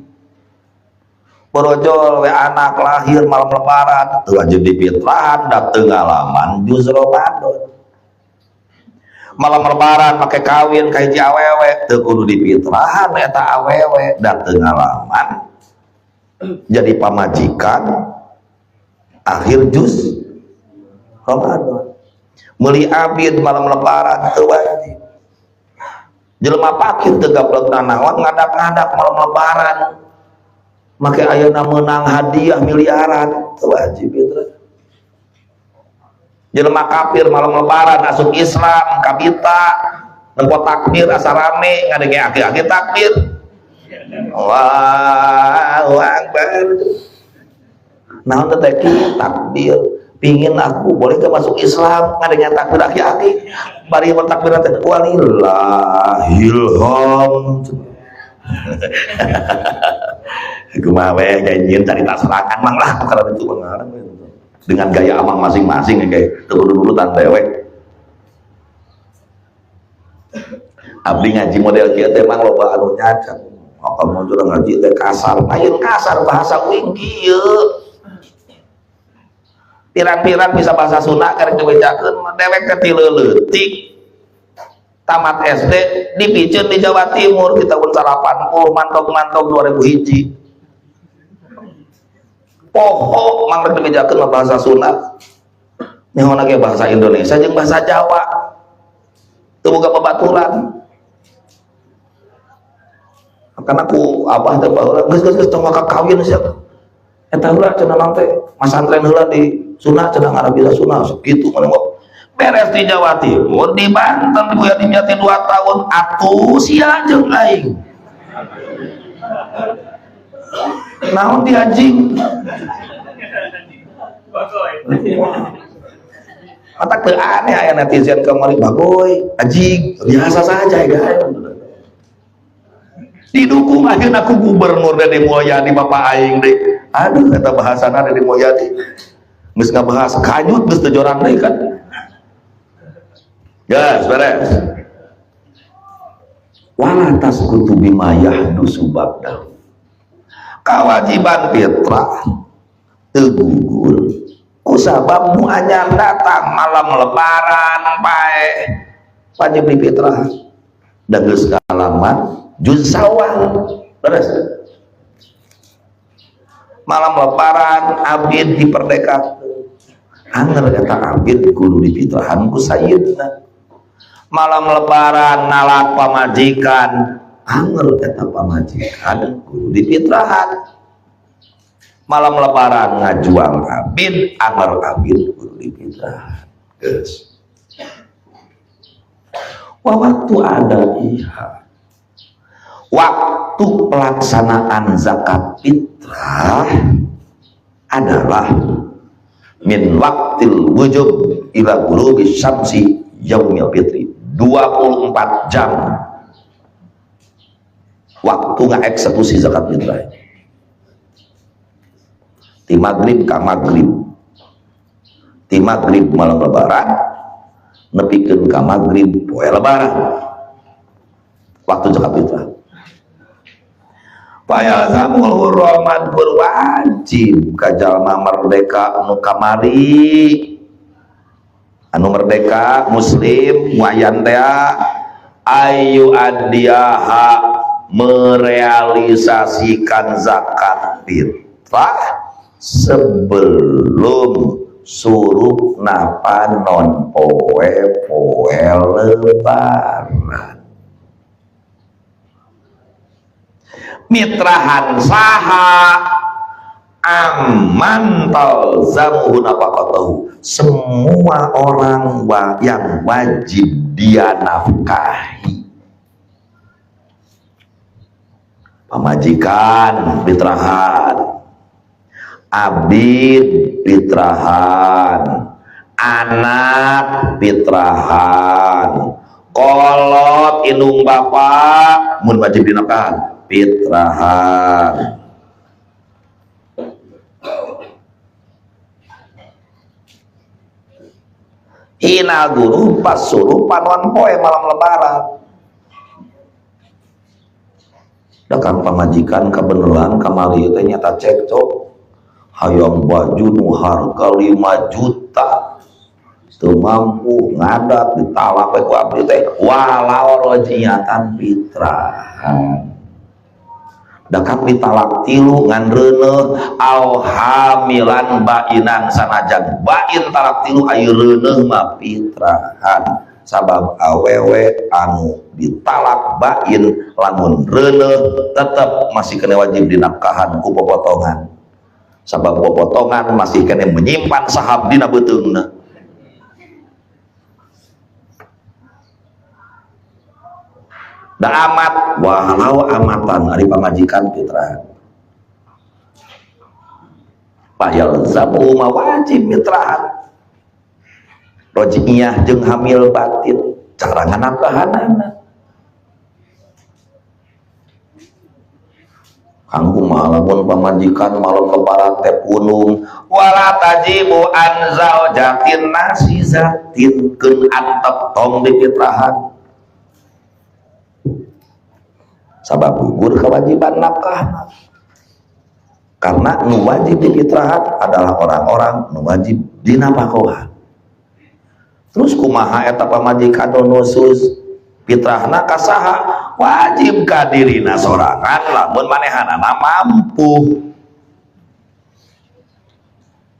Borojol we anak lahir malam lebaran wajib dipitrahan dateng ngalaman juz Ramadan malam lebaran pakai kawin ka hiji awewe teu kudu dipitrahan eta awewe da teu ngalaman jadi pamajikan akhir juz Ramadan. Meuli abid malam lebaran teu wajib. Jelema pakir teu gaplek naon ngadak-ngadak malam lebaran. Make ayeuna meunang hadiah miliaran teu wajib itu. Jelema kafir malam lebaran asup Islam kabita nempo takbir asa rame ngadenge aki-aki takbir. Allahu Akbar. Naon teh takbir pingin aku boleh ke masuk Islam ngadenge takbir aki-aki bari bertakbir teh walillahil hamd. Kumaha we janjieun carita serangan mang lah karena itu mengarang dengan gaya amang masing-masing kayak dulu-dulutan dewek. Abdi ngaji model kieu teh mang loba anu nyacat. Kamu juga ngaji teh kasar, ayeuna kasar bahasa uing kieu. Pirang-pirang bisa bahasa Sunda karek dibejakeun dewek teh ti leuletik. Tamat SD dipikeun di Jawa Timur di tahun 80 mantog-mantog 2001. Poho mangrek dibejakeun bahasa Sunda. Nyaona ge bahasa Indonesia jeung bahasa Jawa. Teu boga babaturan. Karena aku abah teh baheula geus tong kawin sia. Eta heula cenah nang teh masantren heula di Sunda cenah ngarabila Sunda sakitu mah beres di Jawa Timur di Banten di Yatim 2 tahun atuh sia jeung aing. Naon di anjing? Mata teu aneh aya netizen kamari bagoy, anjing, biasa saja ya. Didukung aja aku gubernur dari Moyadi bapak aing deh. Aduh kata bahasana dari Moyadi. Geus ngabahas kanyut geus teu joran deui kan. Gas beres. Wala tasqutu bima yahdusu ba'dahu. Kewajiban fitrah teu gugur. Kusabab mu anyar datang malam lebaran bae wajib fitrah. Da geus kalaman juz Syawal beres. Malam lebaran abid diperdekakeun. Anger eta abid kudu dipitrahan ku sayyidna. Malam lebaran nalak pamajikan, anger eta pamajikan kudu dipitrahan. Malam lebaran ngajual abid, anger abid kudu dipitrahan. Geus. Wa waktu ada iha. Waktu pelaksanaan zakat fitrah adalah min waktil wujub ila ghurubi syamsi yaumil fitri 24 jam waktu ngaeksekusi zakat fitrah ti maghrib ka maghrib ti maghrib malam lebaran nepikeun ka maghrib poe lebaran waktu zakat fitrah. Paya samul hurraman berwajib ka jalma merdeka anu kamari anu merdeka muslim wayan teh ayu adiyaha merealisasikan zakat fitrah sebelum suruh napa non poe lebaran. Mitrahan saha aman talzamuhu nafaqatahu, semua orang yang wajib dia nafkahi. Pamajikan fitrahan, abid fitrahan, anak fitrahan, kolot indung bapak mun wajib dinafkahan fitrahan. Hina guru pas suruh panuan poe malam lebaran. Dakang pamajikan kebeneran kamari teh nyata cekcok hayang baju nu harga 5 juta teu mampu ngadat ditalak we ku abdi teh walau rojiatan fitrahan dakap ditalak tilu ngan reuneuh au hamilan bainan sanajan bain talak tilu aya reuneuh mah fitrahan sabab awewe anu ditalak bain lamun reuneuh tetep masih kena wajib dinafkahan ku popotongan sabab popotongan masih kena menyimpan sahab dina beuteungna. Da amat walau amatan ari pamajikan fitrahan payal zamu ma wajib fitrahan rojiyah jeung hamil batin cara nganafkahanana kanggo malamun pamajikan malon kebarat teh punung wala tajibu an zaujatin nasizatin keun antep tong difitrahan sabab gugur kewajiban nafkah karena nu wajib difitrahan adalah orang-orang nu wajib dinafkahan. Terus kumaha eta pamajikan nu nusus fitrahna ka saha wajib ka dirina sorangan lamun manehanana mampu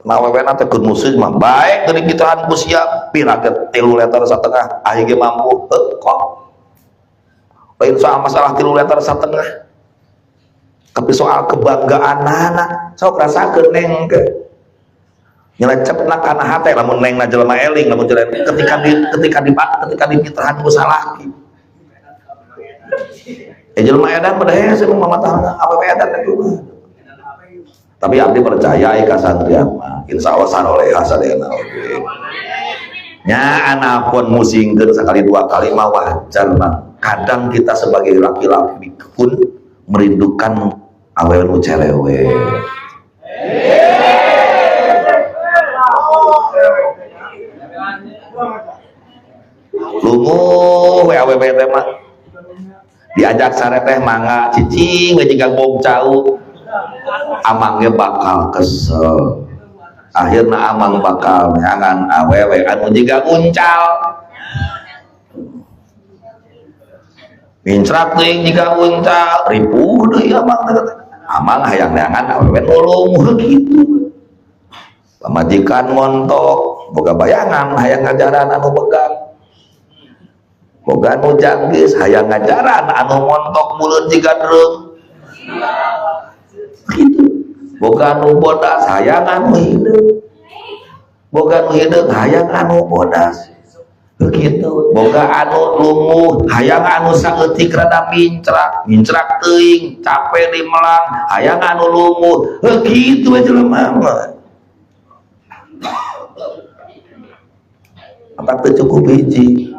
nawewena teh keun nusus mah bae teu difitrahan ku sia pira ke 3 liter satengah aya ge mampu kok lain soal masalah 3 liter satengah tapi soal kebanggaan anak sok rasakeun neng ke nyelecepna kana hate lamun neng na jelema eling lamun ketika difitrahan ku salaki jelema edan pada hese mamatahna apa edan itu tapi abdi percaya ka santrian mah insyaallah saroleh hasadena oge nya anapun musingkeun sakali 2 kali mah wajar mah. Kadang kita sebagai laki-laki pun merindukan awewe nu celewe. Lunguh we awewe teh mah diajak sare teh mangga cicing we jiga bom cau amang ge bakal kesel akhirna amang bakal nyangan awewe anu jiga uncal mincrak teuing jika uncal ripuh deui amang hayang neangan awewe nulung kitu pamajikan montok boga bayangan hayang ngajaran anu begang boga anu janggis hayang ngajaran anu montok muleun jiga dreung kitu boga anu bodas hayang anu hideung boga anu hideung hayang anu bodas begitu boga anu lumuh hayang anu saeutik rada mincrak teuing capek di melang hayang anu lumuh begitu we jelema mah apa teu cukup hiji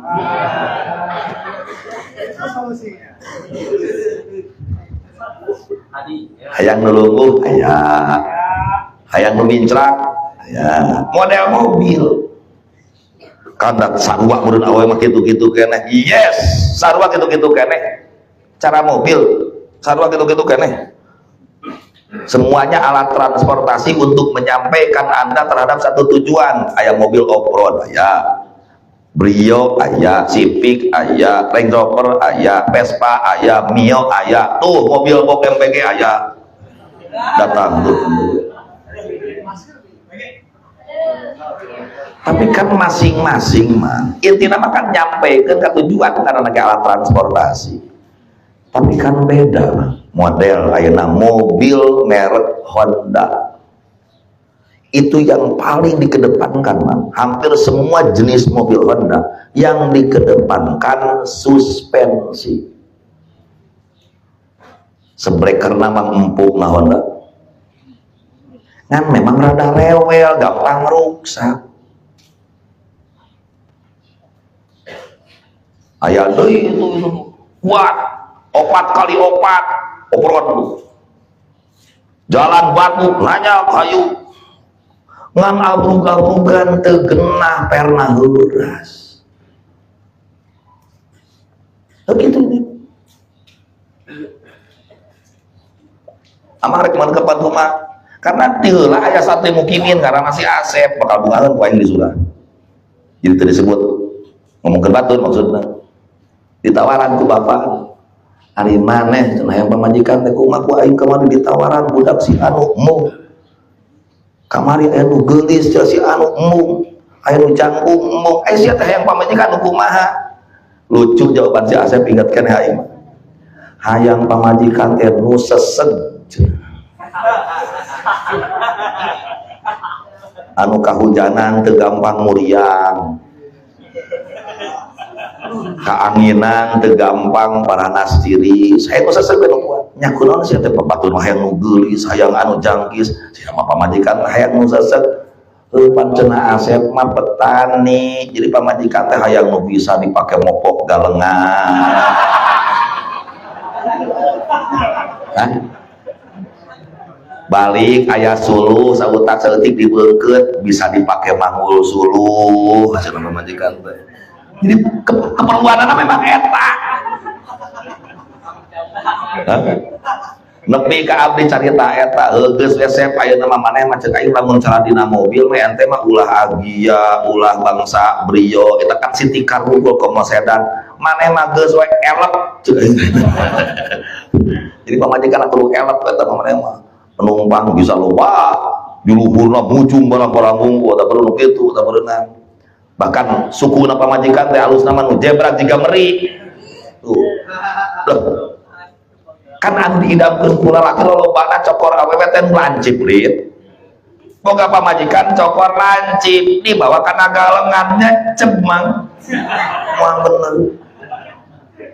hayang nu lumuh aya hayang nu mincrak aya model mobil kandak sarua mureun awewe mah kitu-kitu keneh yes sarua kitu-kitu keneh cara mobil sarua kitu-kitu keneh semuanya alat transportasi untuk menyampaikan Anda terhadap satu tujuan aya mobil off-road aya Brio aya Civic aya Range Rover aya Vespa aya Mio aya tuh mobil box MPG aya datang tuh tapi kan masing-masing mah intinya mah kan nyampaikan ke tujuan karena alat transportasi tapi kan beda model ayeuna mobil merek Honda itu yang paling dikedepankan man. Hampir semua jenis mobil Honda yang dikedepankan suspensi sebreker nama empuk nah Honda kan memang rada rewel gampang rusak aya deui itu kuat 4 kali 4 off-road jalan batu nanya kayu ngan abrug-abrugan teu genah perna heuras begitu ini amang rek mun kepan rumah karena tiheula aya sate mukimin karena masih Asep bakal bungaeun ku aing di surah jadi tadi disebut ngomongkeun batur maksudnya ditawaran ku bapak hari maneh cenah yang pamajikan teh kumaha ku aing kemari ditawaran budak si anu mung kamari anu geulis cenah si anu mung anu jangkung mung sia teh yang pamajikan nu kumaha lucu jawaban si Asep ingatkan aing hayang pamajikan teh nu seseg anu kahujanan teu gampang muriang kaanginan teu gampang paranas diri saya nu seseg nu kuat nya kunaon sia teh batur mah hayang nu geulis hayang anu jangkis sia mah pamajikan hayang nu seseg pan cenah Asep mah petani jadi pamajikan teh hayang nu bisa dipake mopok galengan hah balik ayah suluh sautak seutik dibeukeut bisa dipake manggul suluh hasilna pamajikan teh jadi keperluanana memang eta nepi ka abdi carita eta geus resep ayeuna mah maneh mah ceuk aing lamun cara dina mobil mah ente mah ulah Agia ulah Bangsa Brio eta kan City Car Unggul komo sedan maneh mah geus we elep ceuk aing jadi pamajikan perlu elep eta maneh mah penumpang bisa loba di luhurna mucung barang-barang unggul da perlu kitu da berenang bahkan sukuna pamajikan teh alusna mah nu jebrak jiga meri tuh kan anu diidamkeun ku lalaki lolobana cokor awewe teh lancip lid boga pamajikan cokor lancip dibawa kana galengannya cemang moal bener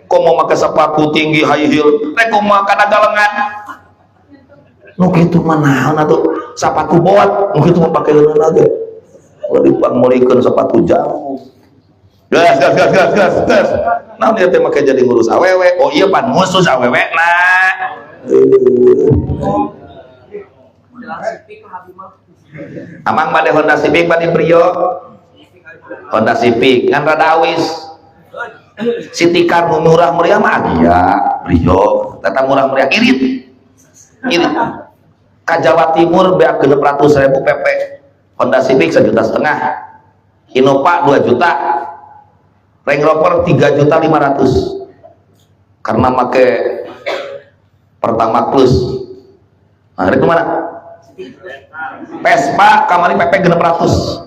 komo make sepatu tinggi high heel rek kumaha kana galengan nu kitu mah naon atuh sepatu boat nu kitu mah pakeunna ge lalu dipangmulikeun sepatu jamu gas nah dia teh make jadi ngurus awewe oh iya pan ngusus awewe nah amang bade Honda Civic bade Brio Honda Civic ngan rada awis City Car nu murah meriah mah Agia Brio tata murah meriah irit ka Jawa Timur beak 600.000 PP Honda Civic 1,5 juta Innova 2 juta Range Rover 3.500.000 karena make Pertamax Plus nah itu mana Vespa kamari PP 600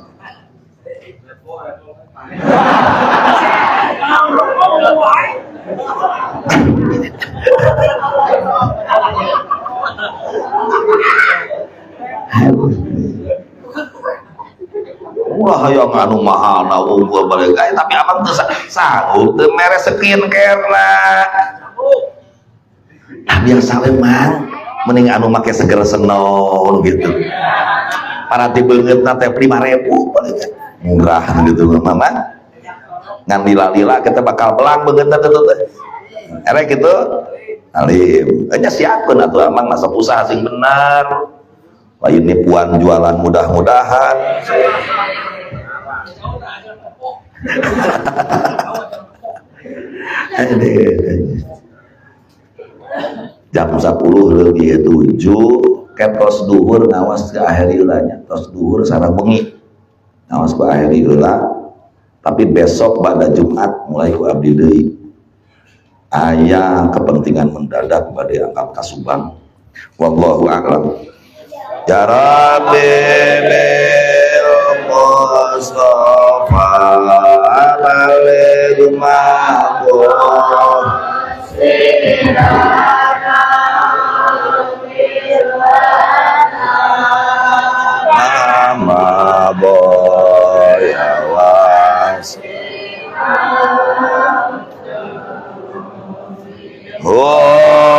ulah hayang anu mahal na unggul balik tapi abang teu sanggup teu mere skincare na nah biasa we mang mending anu make seger senon gitu para tibeungeutna teh 5.000 paling murah gitu mama ngan lila-lila kita bakal belang beungeutna teh erek gitu alim nya siapkeun atuh amang masa usaha sing benar lain nipuan jualan mudah-mudahan jam 10 lebih 7 ketos duhur ngawas ke akhir ilahnya tos duhur sareng bengi ngawas ke akhir ilah tapi besok pada Jumat mulai ku abdi deui aya kepentingan mendadak bade angkat ka Subang wallahu a'lam ya rabbi bil mustafa alaihi maqam nama boya was oh